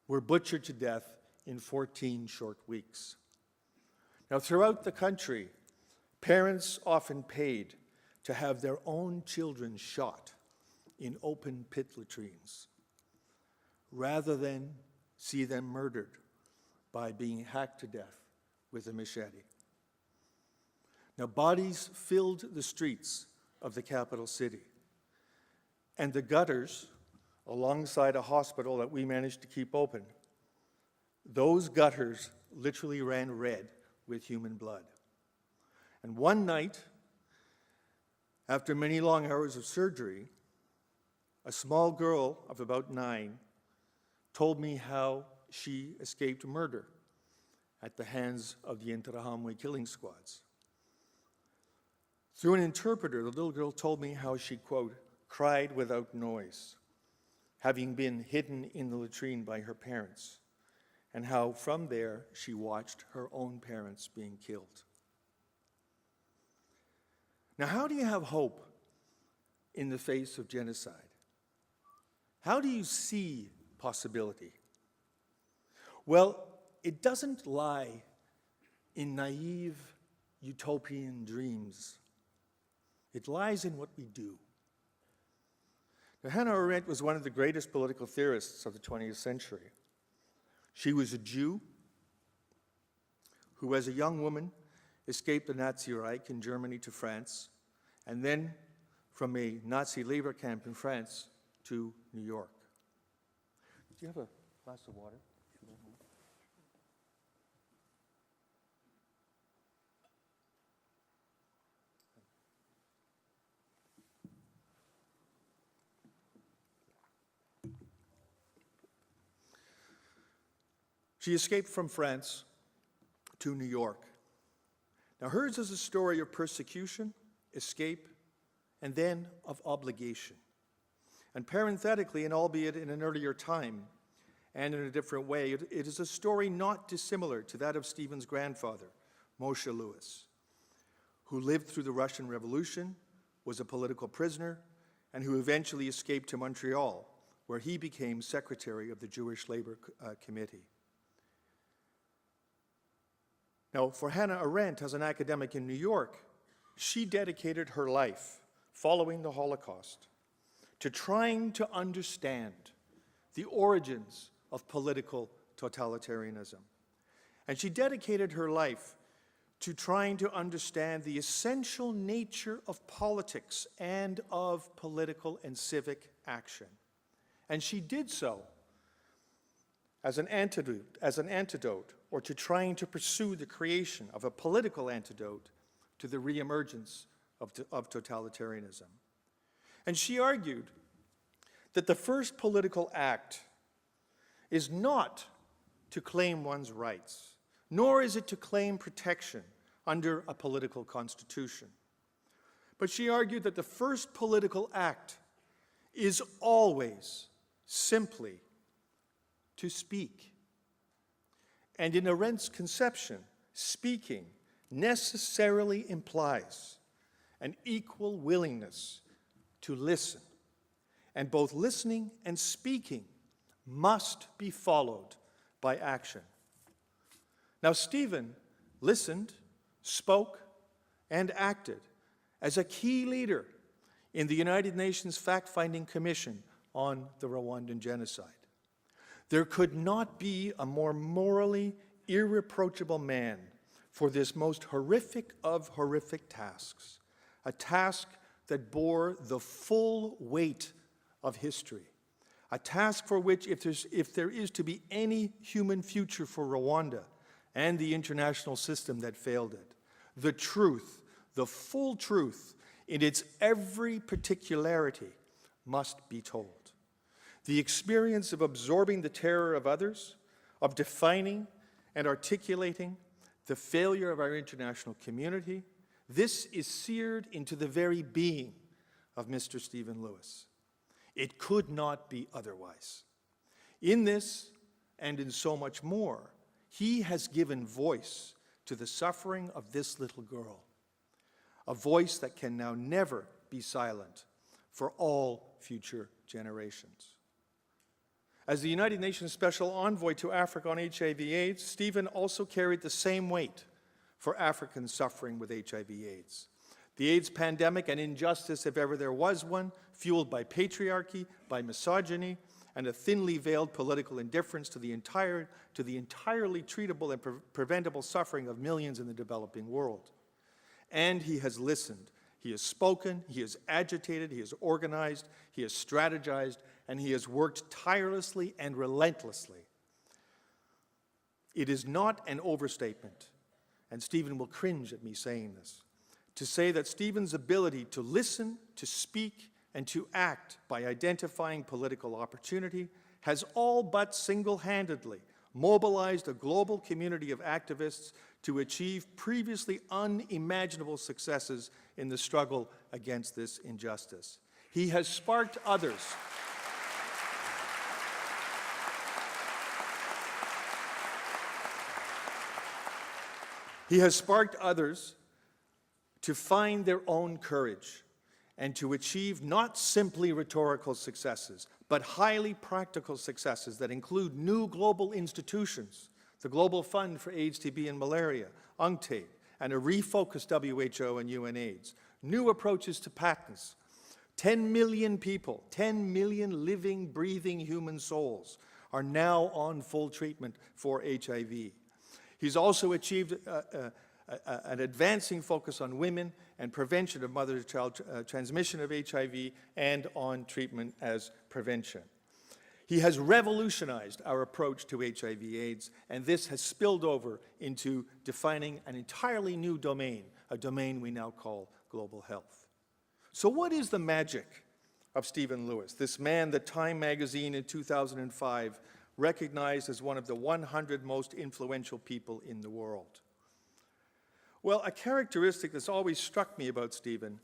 were butchered to death in 14 short weeks. Now, throughout the country, parents often paid to have their own children shot in open pit latrines, rather than see them murdered by being hacked to death with a machete. Now, bodies filled the streets of the capital city, and the gutters alongside a hospital that we managed to keep open, those gutters literally ran red with human blood. And one night, after many long hours of surgery, a small girl of about 9 told me how she escaped murder at the hands of the Interahamwe killing squads. Through an interpreter, the little girl told me how she, quote, cried without noise, having been hidden in the latrine by her parents, and how from there she watched her own parents being killed. Now, how do you have hope in the face of genocide? How do you see possibility? Well, it doesn't lie in naive utopian dreams. It lies in what we do. Now, Hannah Arendt was one of the greatest political theorists of the 20th century. She was a Jew who, as a young woman, escaped the Nazi Reich in Germany to France, and then from a Nazi labor camp in France to New York. Do you have a glass of water? She escaped from France to New York. Now, hers is a story of persecution, escape, and then of obligation. And parenthetically, and albeit in an earlier time and in a different way, it is a story not dissimilar to that of Stephen's grandfather, Moshe Lewis, who lived through the Russian Revolution, was a political prisoner, and who eventually escaped to Montreal, where he became secretary of the Jewish Labor Committee. Now, for Hannah Arendt, as an academic in New York, she dedicated her life following the Holocaust to trying to understand the origins of political totalitarianism. And she dedicated her life to trying to understand the essential nature of politics and of political and civic action. And she did so as an antidote, or to trying to pursue the creation of a political antidote to the reemergence of totalitarianism. And she argued that the first political act is not to claim one's rights, nor is it to claim protection under a political constitution. But she argued that the first political act is always simply to speak. And in Arendt's conception, speaking necessarily implies an equal willingness to listen. And both listening and speaking must be followed by action. Now, Stephen listened, spoke, and acted as a key leader in the United Nations Fact-Finding Commission on the Rwandan genocide. There could not be a more morally irreproachable man for this most horrific of horrific tasks, a task that bore the full weight of history, a task for which, if there is to be any human future for Rwanda and the international system that failed it, the truth, the full truth, in its every particularity, must be told. The experience of absorbing the terror of others, of defining and articulating the failure of our international community, This is seared into the very being of Mr. Stephen Lewis. It could not be otherwise. In this, and in so much more, he has given voice to the suffering of this little girl, a voice that can now never be silent for all future generations. As the United Nations Special Envoy to Africa on HIV/AIDS, Stephen also carried the same weight for Africans suffering with HIV/AIDS. The AIDS pandemic, an injustice if ever there was one, fueled by patriarchy, by misogyny, and a thinly veiled political indifference to the entirely treatable and preventable suffering of millions in the developing world. And he has listened, he has spoken, he has agitated, he has organized, he has strategized, and he has worked tirelessly and relentlessly. It is not an overstatement, and Stephen will cringe at me saying this, to say that Stephen's ability to listen, to speak, and to act by identifying political opportunity has all but single-handedly mobilized a global community of activists to achieve previously unimaginable successes in the struggle against this injustice. He has sparked others. He has sparked others to find their own courage and to achieve not simply rhetorical successes, but highly practical successes that include new global institutions, the Global Fund for AIDS, TB, and Malaria, UNCTAD, and a refocused WHO and UNAIDS, new approaches to patents. 10 million people, 10 million living, breathing human souls are now on full treatment for HIV. He's also achieved an advancing focus on women and prevention of mother-to-child transmission of HIV and on treatment as prevention. He has revolutionized our approach to HIV/AIDS, and this has spilled over into defining an entirely new domain, a domain we now call global health. So what is the magic of Stephen Lewis, this man that Time magazine in 2005 recognized as one of the 100 most influential people in the world? Well, a characteristic that's always struck me about Stephen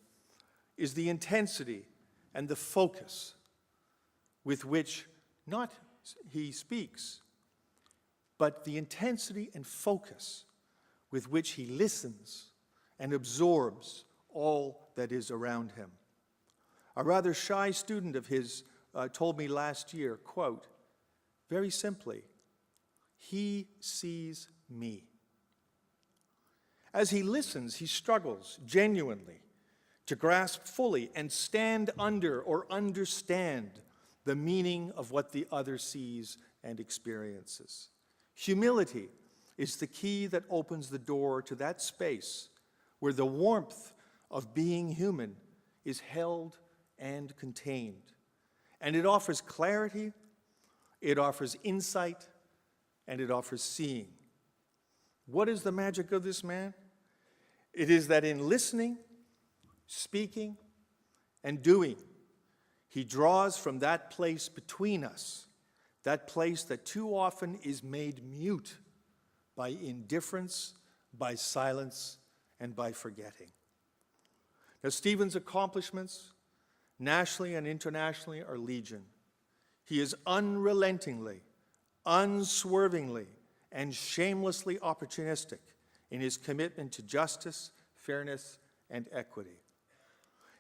is the intensity and the focus with which not he speaks, but the intensity and focus with which he listens and absorbs all that is around him. A rather shy student of his told me last year, quote, very simply, he sees me. As he listens, he struggles genuinely to grasp fully and stand under or understand the meaning of what the other sees and experiences. Humility is the key that opens the door to that space where the warmth of being human is held and contained. And it offers clarity, it offers insight, and it offers seeing. What is the magic of this man? It is that in listening, speaking, and doing, he draws from that place between us, that place that too often is made mute by indifference, by silence, and by forgetting. Now, Stephen's accomplishments, nationally and internationally, are legion. He is unrelentingly, unswervingly, and shamelessly opportunistic in his commitment to justice, fairness, and equity.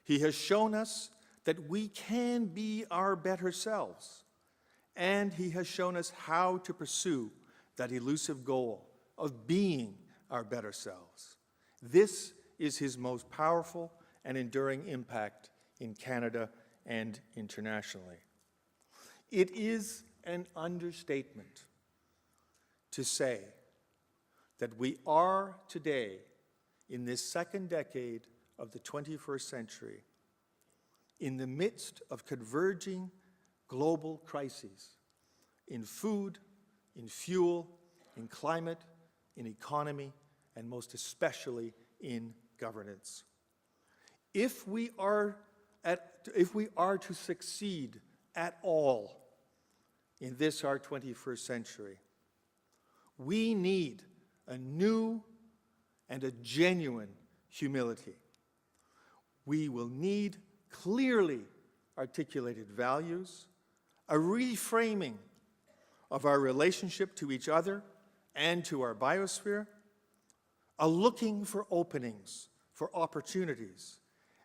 He has shown us that we can be our better selves, and he has shown us how to pursue that elusive goal of being our better selves. This is his most powerful and enduring impact in Canada and internationally. It is an understatement to say that we are today, in this second decade of the 21st century, in the midst of converging global crises in food, in fuel, in climate, in economy, and most especially in governance. If we are to succeed at all in this, our 21st century, we need a new and a genuine humility. We will need clearly articulated values, a reframing of our relationship to each other and to our biosphere, a looking for openings, for opportunities,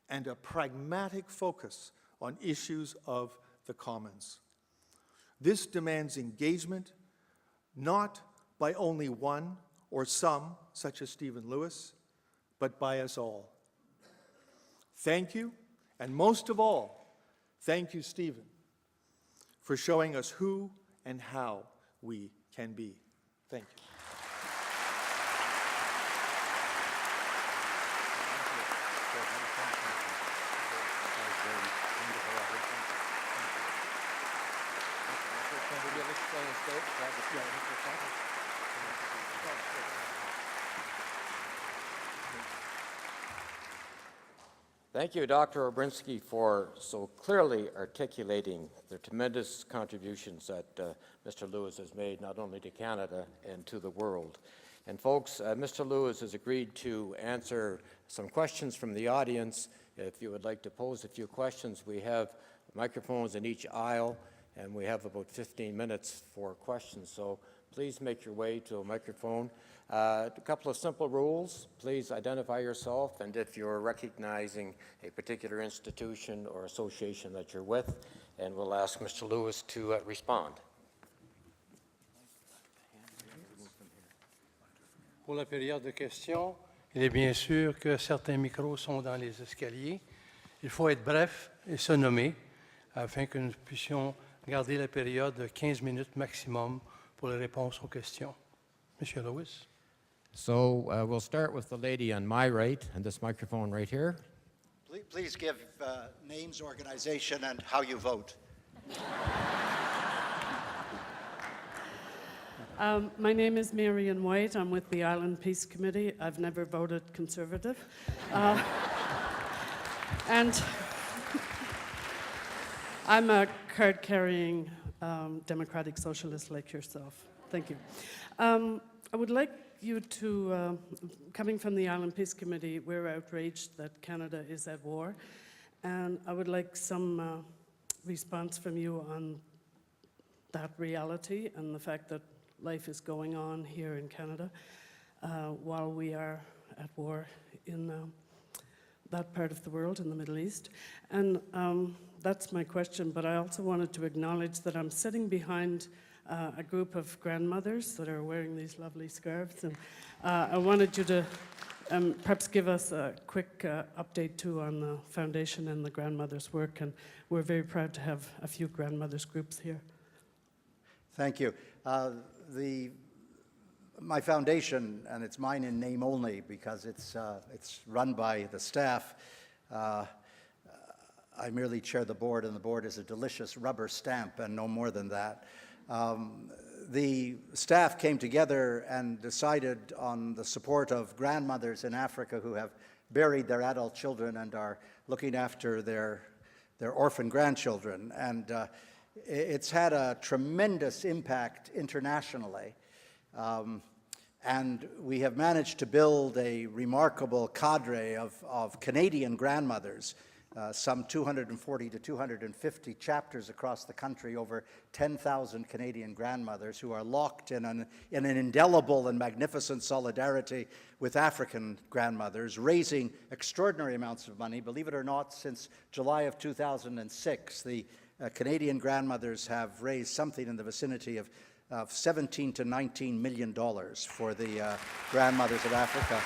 and a pragmatic focus on issues of the commons. This demands engagement, not by only one or some, such as Stephen Lewis, but by us all. Thank you, and most of all, thank you, Stephen, for showing us who and how we can be. Thank you. Thank you, Dr. Obrinsky, for so clearly articulating the tremendous contributions that Mr. Lewis has made not only to Canada and to the world. And folks, Mr. Lewis has agreed to answer some questions from the audience. If you would like to pose a few questions, we have microphones in each aisle, and we have about 15 minutes for questions. So please make your way to a microphone. A couple of simple rules. Please identify yourself, and if you're recognizing a particular institution or association that you're with, and we'll ask Mr. Lewis to respond. Pour la période de questions, il est bien sûr que certains micros sont dans les escaliers. Il faut être bref et se nommer afin que nous puissions garder la période de 15 minutes maximum pour les réponses aux questions. Monsieur Lewis. So we'll start with the lady on my right, and this microphone right here. Please give names, organization, and how you vote. My name is Marion White. I'm with the Island Peace Committee. I've never voted Conservative. And I'm a card-carrying democratic socialist like yourself. Thank you. I would like you to, coming from the Island Peace Committee, we're outraged that Canada is at war. And I would like some response from you on that reality and the fact that life is going on here in Canada while we are at war in that part of the world, in the Middle East. And that's my question, but I also wanted to acknowledge that I'm sitting behind a group of grandmothers that are wearing these lovely scarves, and I wanted you to perhaps give us a quick update too on the foundation and the grandmothers' work, and we're very proud to have a few grandmothers groups here. Thank you. My foundation, and it's mine in name only because it's run by the staff. I merely chair the board, and the board is a delicious rubber stamp and no more than that. The staff came together and decided on the support of grandmothers in Africa who have buried their adult children and are looking after their orphan grandchildren. And it's had a tremendous impact internationally. And we have managed to build a remarkable cadre of Canadian grandmothers, some 240 to 250 chapters across the country, over 10,000 Canadian grandmothers who are locked in an indelible and magnificent solidarity with African grandmothers, raising extraordinary amounts of money. Believe it or not, since July of 2006, the Canadian grandmothers have raised something in the vicinity of $17 to $19 million for the grandmothers of Africa.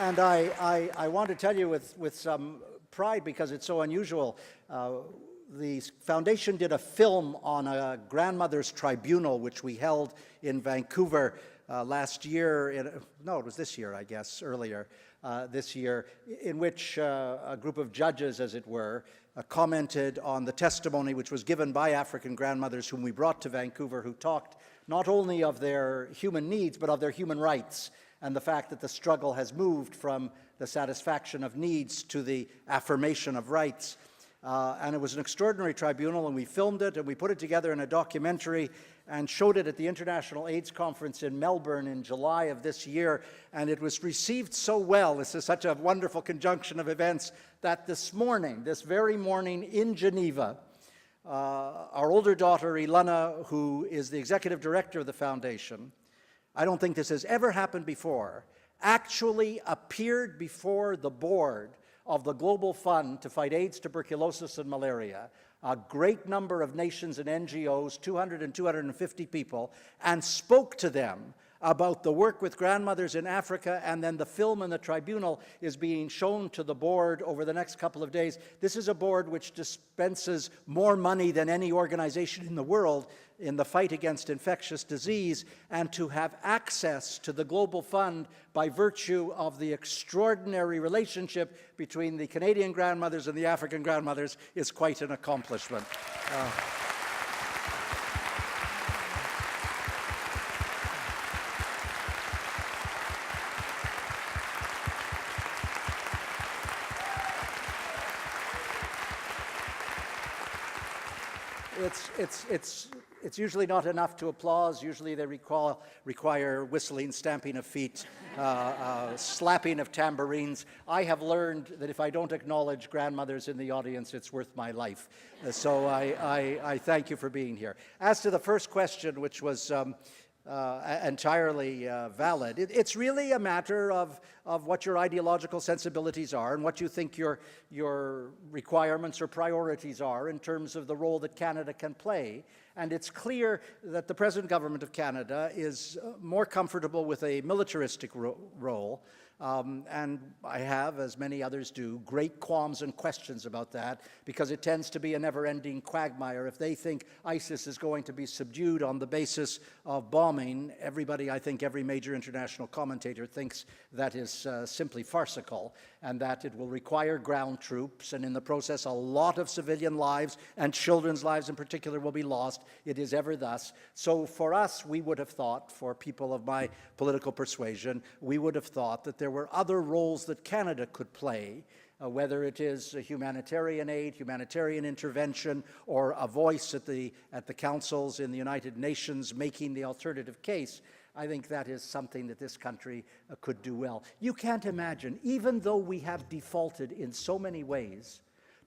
And I want to tell you with some pride, because it's so unusual, the foundation did a film on a grandmother's tribunal, which we held in Vancouver last year. No, it was this year, I guess, earlier this year, in which a group of judges, as it were, commented on the testimony which was given by African grandmothers whom we brought to Vancouver, who talked not only of their human needs, but of their human rights, and the fact that the struggle has moved from the satisfaction of needs to the affirmation of rights. And it was an extraordinary tribunal, and we filmed it, and we put it together in a documentary, and showed it at the International AIDS Conference in Melbourne in July of this year, and it was received so well. This is such a wonderful conjunction of events that this morning, this very morning in Geneva, our older daughter, Ilana, who is the executive director of the foundation, I don't think this has ever happened before, actually appeared before the board of the Global Fund to fight AIDS, tuberculosis, and malaria, a great number of nations and NGOs, 200 and 250 people, and spoke to them about the work with grandmothers in Africa, and then the film in the tribunal is being shown to the board over the next couple of days. This is a board which dispenses more money than any organization in the world in the fight against infectious disease, and to have access to the Global Fund by virtue of the extraordinary relationship between the Canadian grandmothers and the African grandmothers is quite an accomplishment. It's usually not enough to applause. Usually they require whistling, stamping of feet, slapping of tambourines. I have learned that if I don't acknowledge grandmothers in the audience, it's worth my life. So I thank you for being here. As to the first question, which was entirely valid, it's really a matter of what your ideological sensibilities are and what you think your requirements or priorities are in terms of the role that Canada can play. And it's clear that the present government of Canada is more comfortable with a militaristic role. And I have, as many others do, great qualms and questions about that, because it tends to be a never-ending quagmire. If they think ISIS is going to be subdued on the basis of bombing, everybody, I think every major international commentator thinks that is simply farcical, and that it will require ground troops, and in the process a lot of civilian lives, and children's lives in particular, will be lost. It is ever thus. So for us, we would have thought, for people of my political persuasion, we would have thought that there were other roles that Canada could play, whether it is humanitarian aid, humanitarian intervention, or a voice at the councils in the United Nations making the alternative case. I think that is something that this country could do well. You can't imagine, even though we have defaulted in so many ways,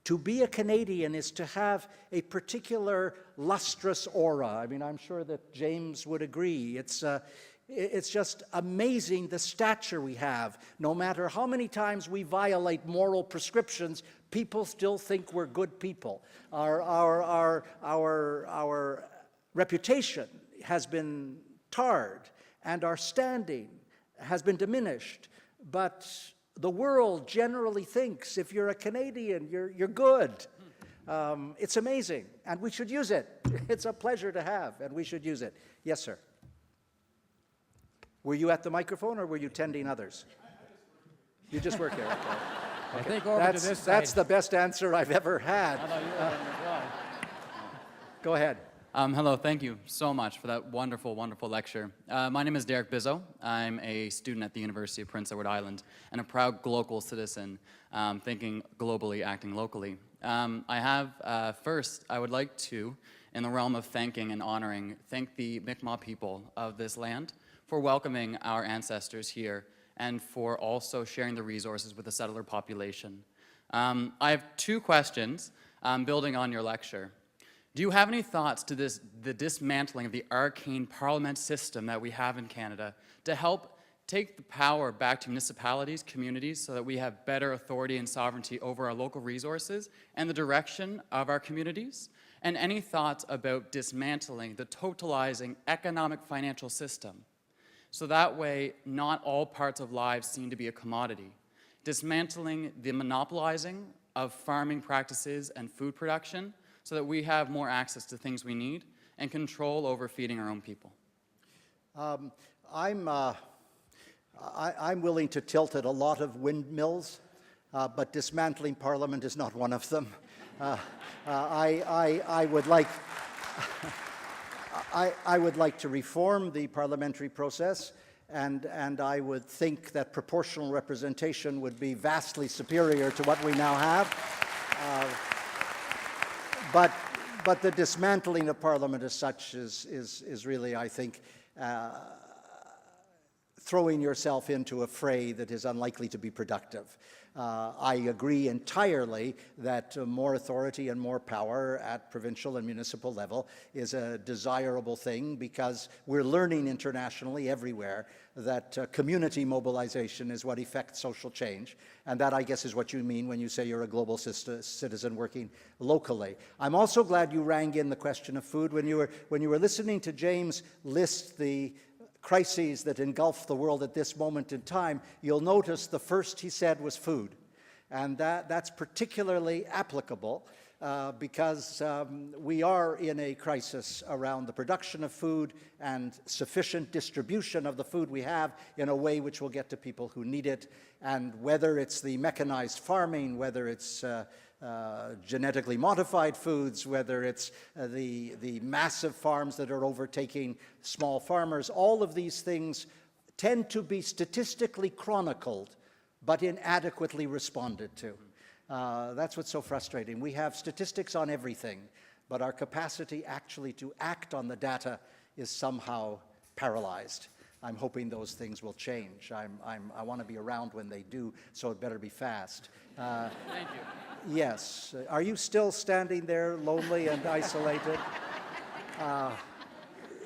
to be a Canadian is to have a particular lustrous aura. I mean, I'm sure that James would agree. It's just amazing the stature we have. No matter how many times we violate moral prescriptions, people still think we're good people. Our reputation has been tarred, and our standing has been diminished. But the world generally thinks if you're a Canadian, you're good. It's amazing, and we should use it. It's a pleasure to have, and we should use it. Yes, sir. Were you at the microphone, or were you tending others? You just work here. Okay. I think over to this side. That's the best answer I've ever had. Go ahead. Hello, thank you so much for that wonderful, wonderful lecture. My name is Derek Bizzo. I'm a student at the University of Prince Edward Island and a proud global citizen, thinking globally, acting locally. First, I would like to, in the realm of thanking and honoring, thank the Mi'kmaq people of this land for welcoming our ancestors here and for also sharing the resources with the settler population. I have two questions building on your lecture. Do you have any thoughts to the dismantling of the arcane parliament system that we have in Canada to help take the power back to municipalities, communities, so that we have better authority and sovereignty over our local resources and the direction of our communities? And any thoughts about dismantling the totalizing economic financial system? So that way, not all parts of lives seem to be a commodity. Dismantling the monopolizing of farming practices and food production so that we have more access to things we need and control over feeding our own people. I'm willing to tilt at a lot of windmills, but dismantling Parliament is not one of them. I would like I would like to reform the parliamentary process, and I would think that proportional representation would be vastly superior to what we now have. But but the dismantling of Parliament as such is really, I think, throwing yourself into a fray that is unlikely to be productive. I agree entirely that more authority and more power at provincial and municipal level is a desirable thing, because we're learning internationally everywhere that community mobilization is what effects social change. And that, I guess, is what you mean when you say you're a global citizen working locally. I'm also glad you rang in the question of food. When you were listening to James list the crises that engulf the world at this moment in time, you'll notice the first he said was food. And that's particularly applicable because we are in a crisis around the production of food and sufficient distribution of the food we have in a way which will get to people who need it. And whether it's the mechanized farming, whether it's genetically modified foods, whether it's the massive farms that are overtaking small farmers, all of these things tend to be statistically chronicled but inadequately responded to. That's what's so frustrating. We have statistics on everything, but our capacity actually to act on the data is somehow paralyzed. I'm hoping those things will change. I want to be around when they do, so it better be fast. Thank you. Yes. Are you still standing there lonely and isolated?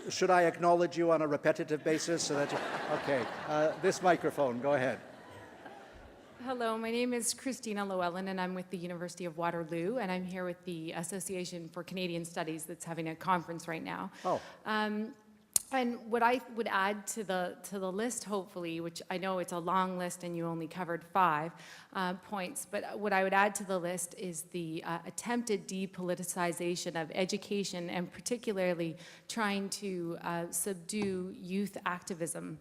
Should I acknowledge you on a repetitive basis? So that okay. This microphone, go ahead. Hello, my name is Christina Llewellyn, and I'm with the University of Waterloo, and I'm here with the Association for Canadian Studies that's having a conference right now. Oh. And what I would add to the list, hopefully, which I know it's a long list and you only covered 5 points, but what I would add to the list is the attempted depoliticization of education, and particularly trying to subdue youth activism.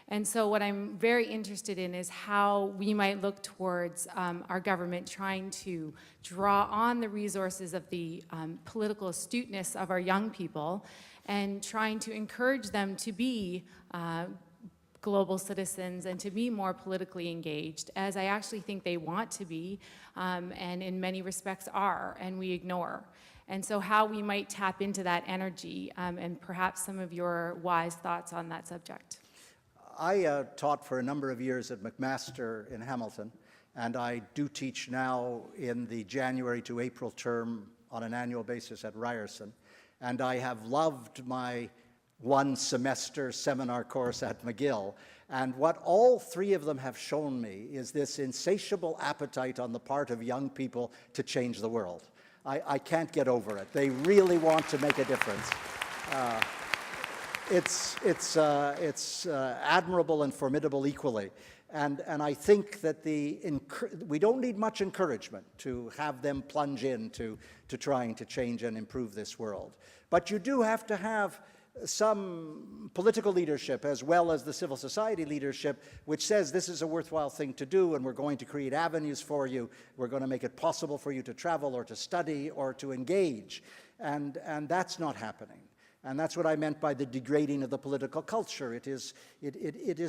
And so what I'm very interested in is how we might look towards our government trying to draw on the resources of the political astuteness of our young people and trying to encourage them to be global citizens and to be more politically engaged, as I actually think they want to be, and in many respects are, and we ignore. And so how we might tap into that energy, and perhaps some of your wise thoughts on that subject. I taught for a number of years at McMaster in Hamilton, and I do teach now in the January to April term on an annual basis at Ryerson. And I have loved my one semester seminar course at McGill. And what all 3 of them have shown me is this insatiable appetite on the part of young people to change the world. I can't get over it. They really want to make a difference. It's admirable and formidable equally. And I think that we don't need much encouragement to have them plunge into trying to change and improve this world. But you do have to have some political leadership as well as the civil society leadership which says this is a worthwhile thing to do, and we're going to create avenues for you. We're going to make it possible for you to travel or to study or to engage. And that's not happening. And that's what I meant by the degrading of the political culture. It is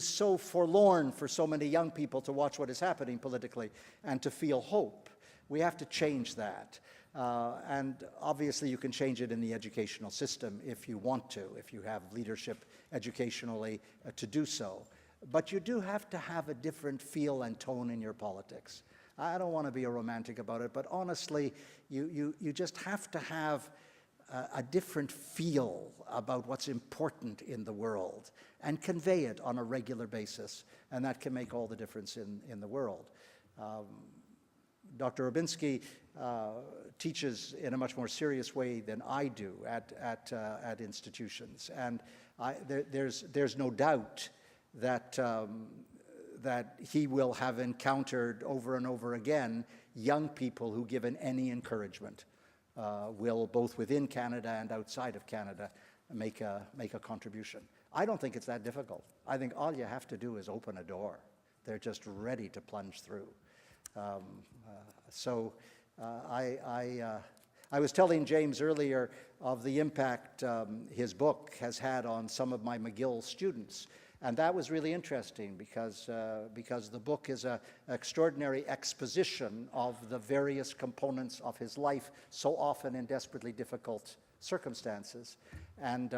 so forlorn for so many young people to watch what is happening politically and to feel hope. We have to change that. And obviously you can change it in the educational system if you want to, if you have leadership educationally to do so. But you do have to have a different feel and tone in your politics. I don't want to be a romantic about it, but honestly, you just have to have a different feel about what's important in the world and convey it on a regular basis, and that can make all the difference in the world. Dr. Orbinski teaches in a much more serious way than I do at institutions, and there's no doubt that that he will have encountered over and over again young people who, given any encouragement, will, both within Canada and outside of Canada, make a contribution. I don't think it's that difficult. I think all you have to do is open a door. They're just ready to plunge through. I was telling James earlier of the impact his book has had on some of my McGill students. And that was really interesting because the book is an extraordinary exposition of the various components of his life, so often in desperately difficult circumstances. And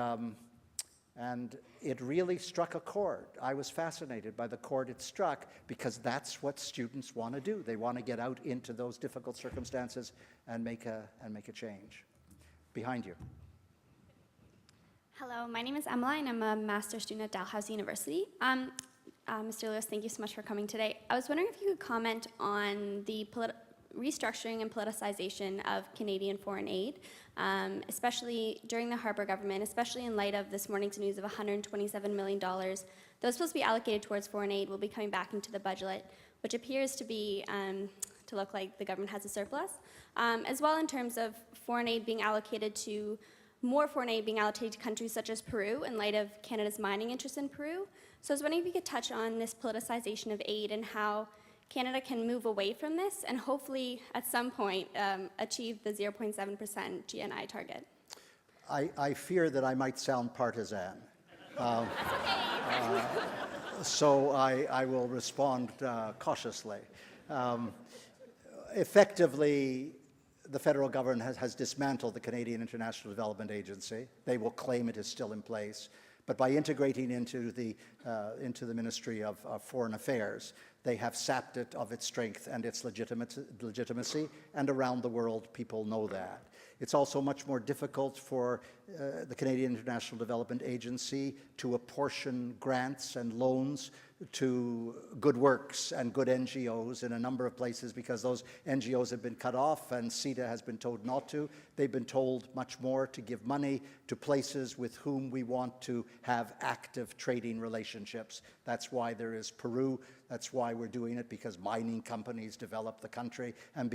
it really struck a chord. I was fascinated by the chord it struck because that's what students want to do. They want to get out into those difficult circumstances and make a change. Behind you. Hello, my name is Emma, and I'm a master's student at Dalhousie University. Mr. Lewis, thank you so much for coming today. I was wondering if you could comment on the restructuring and politicization of Canadian foreign aid, especially during the Harper government, especially in light of this morning's news of $127 million. Those supposed to be allocated towards foreign aid will be coming back into the budget, which appears to be to look like the government has a surplus, as well in terms of foreign aid being allocated to more foreign aid being allocated to countries such as Peru in light of Canada's mining interests in Peru. So I was wondering if you could touch on this politicization of aid and how Canada can move away from this and hopefully at some point achieve the 0.7% GNI target. I fear that I might sound partisan. So I will respond cautiously. Effectively, the federal government has dismantled the Canadian International Development Agency. They will claim it is still in place. But by integrating into the Ministry of Foreign Affairs, they have sapped it of its strength and its legitimacy, and around the world people know that. It's also much more difficult for the Canadian International Development Agency to apportion grants and loans to good works and good NGOs in a number of places because those NGOs have been cut off and CETA has been told not to. They've been told much more to give money to places with whom we want to have active trading relationships. That's why there is Peru. That's why we're doing it, because mining companies develop the country and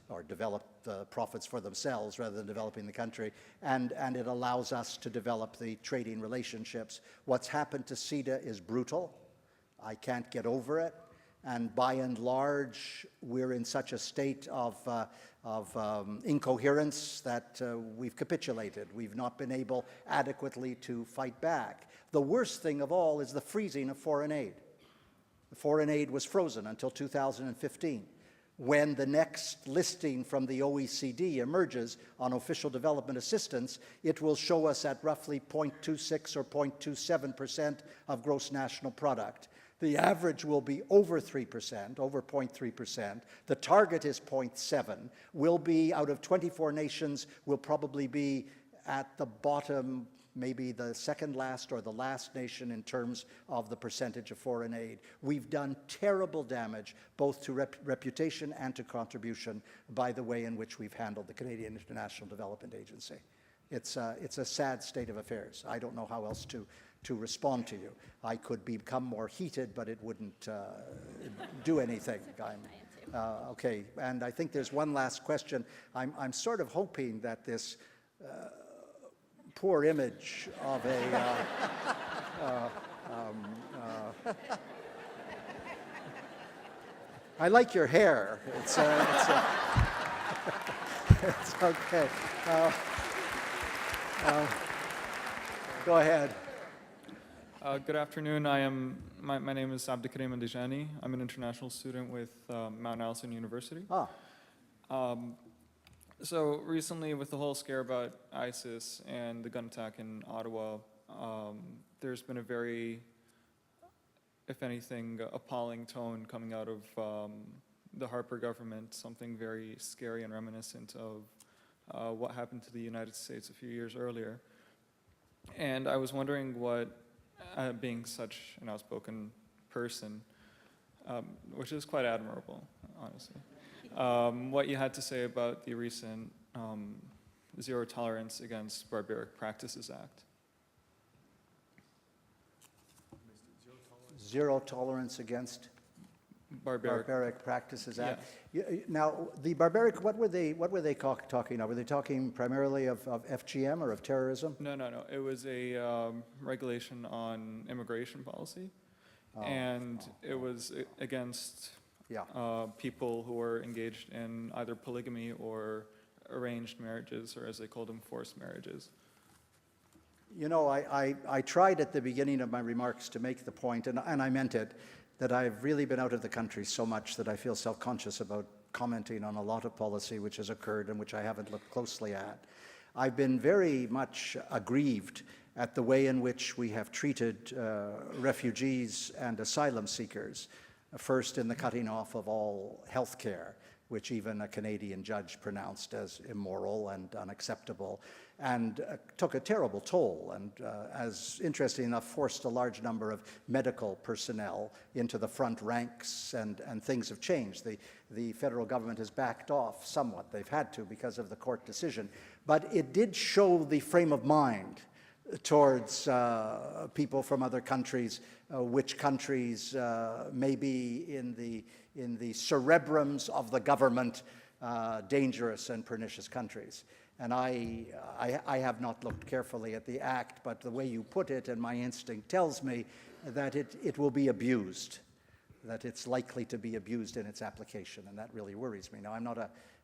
or develop the profits for themselves rather than developing the country. And it allows us to develop the trading relationships. What's happened to CETA is brutal. I can't get over it, and by and large, we're in such a state of incoherence that we've capitulated. We've not been able adequately to fight back. The worst thing of all is the freezing of foreign aid. The foreign aid was frozen until 2015. When the next listing from the OECD emerges on official development assistance, it will show us at roughly 0.26 or 0.27% of gross national product. The average will be over 3%, over 0.3%. The target is 0.7. We'll be, out of 24 nations, we'll probably be at the bottom, maybe the second last or the last nation in terms of the percentage of foreign aid. We've done terrible damage, both to reputation and to contribution, by the way in which we've handled the Canadian International Development Agency. It's a sad state of affairs. I don't know how else to respond to you. I could become more heated, but it wouldn't do anything. Okay, and I think there's one last question. I'm sort of hoping that this poor image of a I like your hair. It's okay. Go ahead. Good afternoon. My name is Abdikarim Andijani. I'm an international student with Mount Allison University. So recently, with the whole scare about ISIS and the gun attack in Ottawa, there's been a very, if anything, appalling tone coming out of the Harper government, something very scary and reminiscent of what happened to the United States a few years earlier. And I was wondering what, being such an outspoken person, which is quite admirable, honestly, what you had to say about the recent Zero Tolerance Against Barbaric Practices Act. Zero Tolerance Against Barbaric Practices Act. Yeah. Now, the barbaric, what were they talking of? Were they talking primarily of FGM or of terrorism? No. It was a regulation on immigration policy, it was against people who were engaged in either polygamy or arranged marriages, or as they called them, forced marriages. You know, I tried at the beginning of my remarks to make the point, and I meant it, that I've really been out of the country so much that I feel self-conscious about commenting on a lot of policy which has occurred and which I haven't looked closely at. I've been very much aggrieved at the way in which we have treated refugees and asylum seekers, first in the cutting off of all health care, which even a Canadian judge pronounced as immoral and unacceptable, and took a terrible toll, and as interesting enough, forced a large number of medical personnel into the front ranks, and things have changed. The federal government has backed off somewhat. They've had to because of the court decision. But it did show the frame of mind towards people from other countries, which countries may be in the cerebrums of the government, dangerous and pernicious countries. And I have not looked carefully at the act, but the way you put it, and my instinct tells me that it will be abused, that it's likely to be abused in its application, and that really worries me. Now,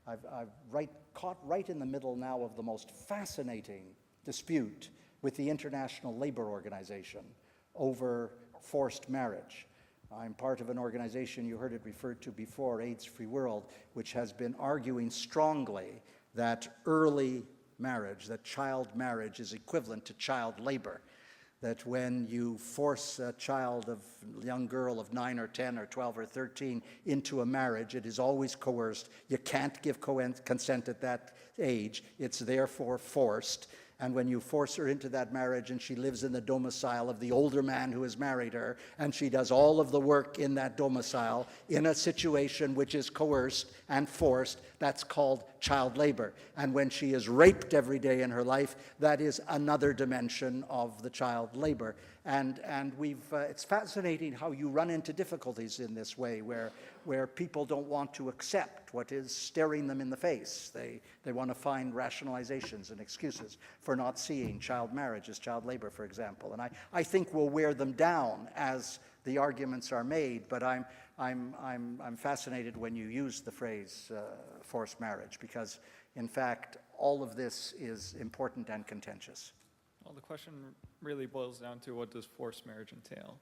I've caught right in the middle now of the most fascinating dispute with the International Labor Organization over forced marriage. I'm part of an organization, you heard it referred to before, AIDS Free World, which has been arguing strongly that early marriage, that child marriage is equivalent to child labor, that when you force a young girl of 9 or 10 or 12 or 13 into a marriage, it is always coerced. You can't give consent at that age. It's therefore forced. And when you force her into that marriage and she lives in the domicile of the older man who has married her, and she does all of the work in that domicile in a situation which is coerced and forced, that's called child labor. And when she is raped every day in her life, that is another dimension of the child labor. And it's fascinating how you run into difficulties in this way, where people don't want to accept what is staring them in the face. They want to find rationalizations and excuses for not seeing child marriage as child labor, for example. And I think we'll wear them down as the arguments are made, but I'm fascinated when you use the phrase forced marriage, because in fact all of this is important and contentious. Well, the question really boils down to, what does forced marriage entail?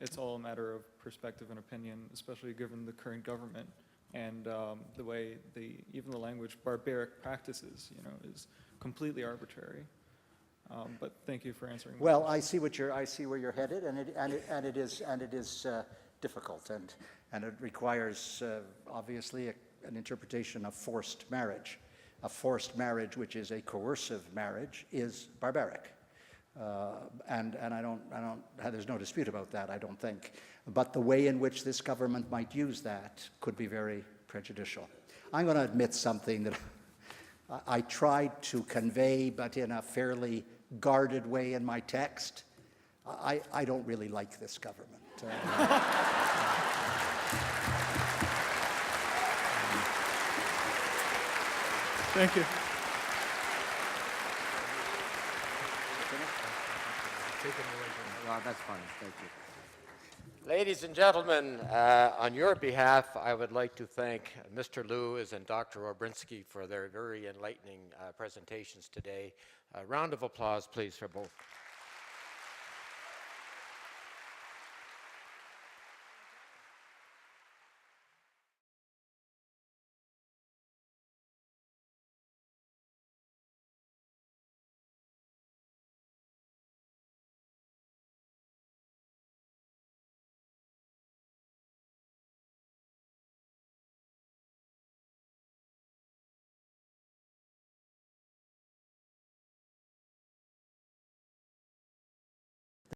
It's all a matter of perspective and opinion, especially given the current government and the way even the language "barbaric practices," is completely arbitrary. But thank you for answering. Well, I see where you're headed, and it is difficult, and it requires obviously an interpretation of forced marriage. A forced marriage, which is a coercive marriage, is barbaric. And there's no dispute about that, I don't think. But the way in which this government might use that could be very prejudicial. I'm going to admit something that I tried to convey, but in a fairly guarded way in my text. I don't really like this government. Thank you. Well, that's fine. Thank you. Ladies and gentlemen, on your behalf, I would like to thank Mr. Lewis and Dr. Obrinsky for their very enlightening presentations today. A round of applause, please, for both.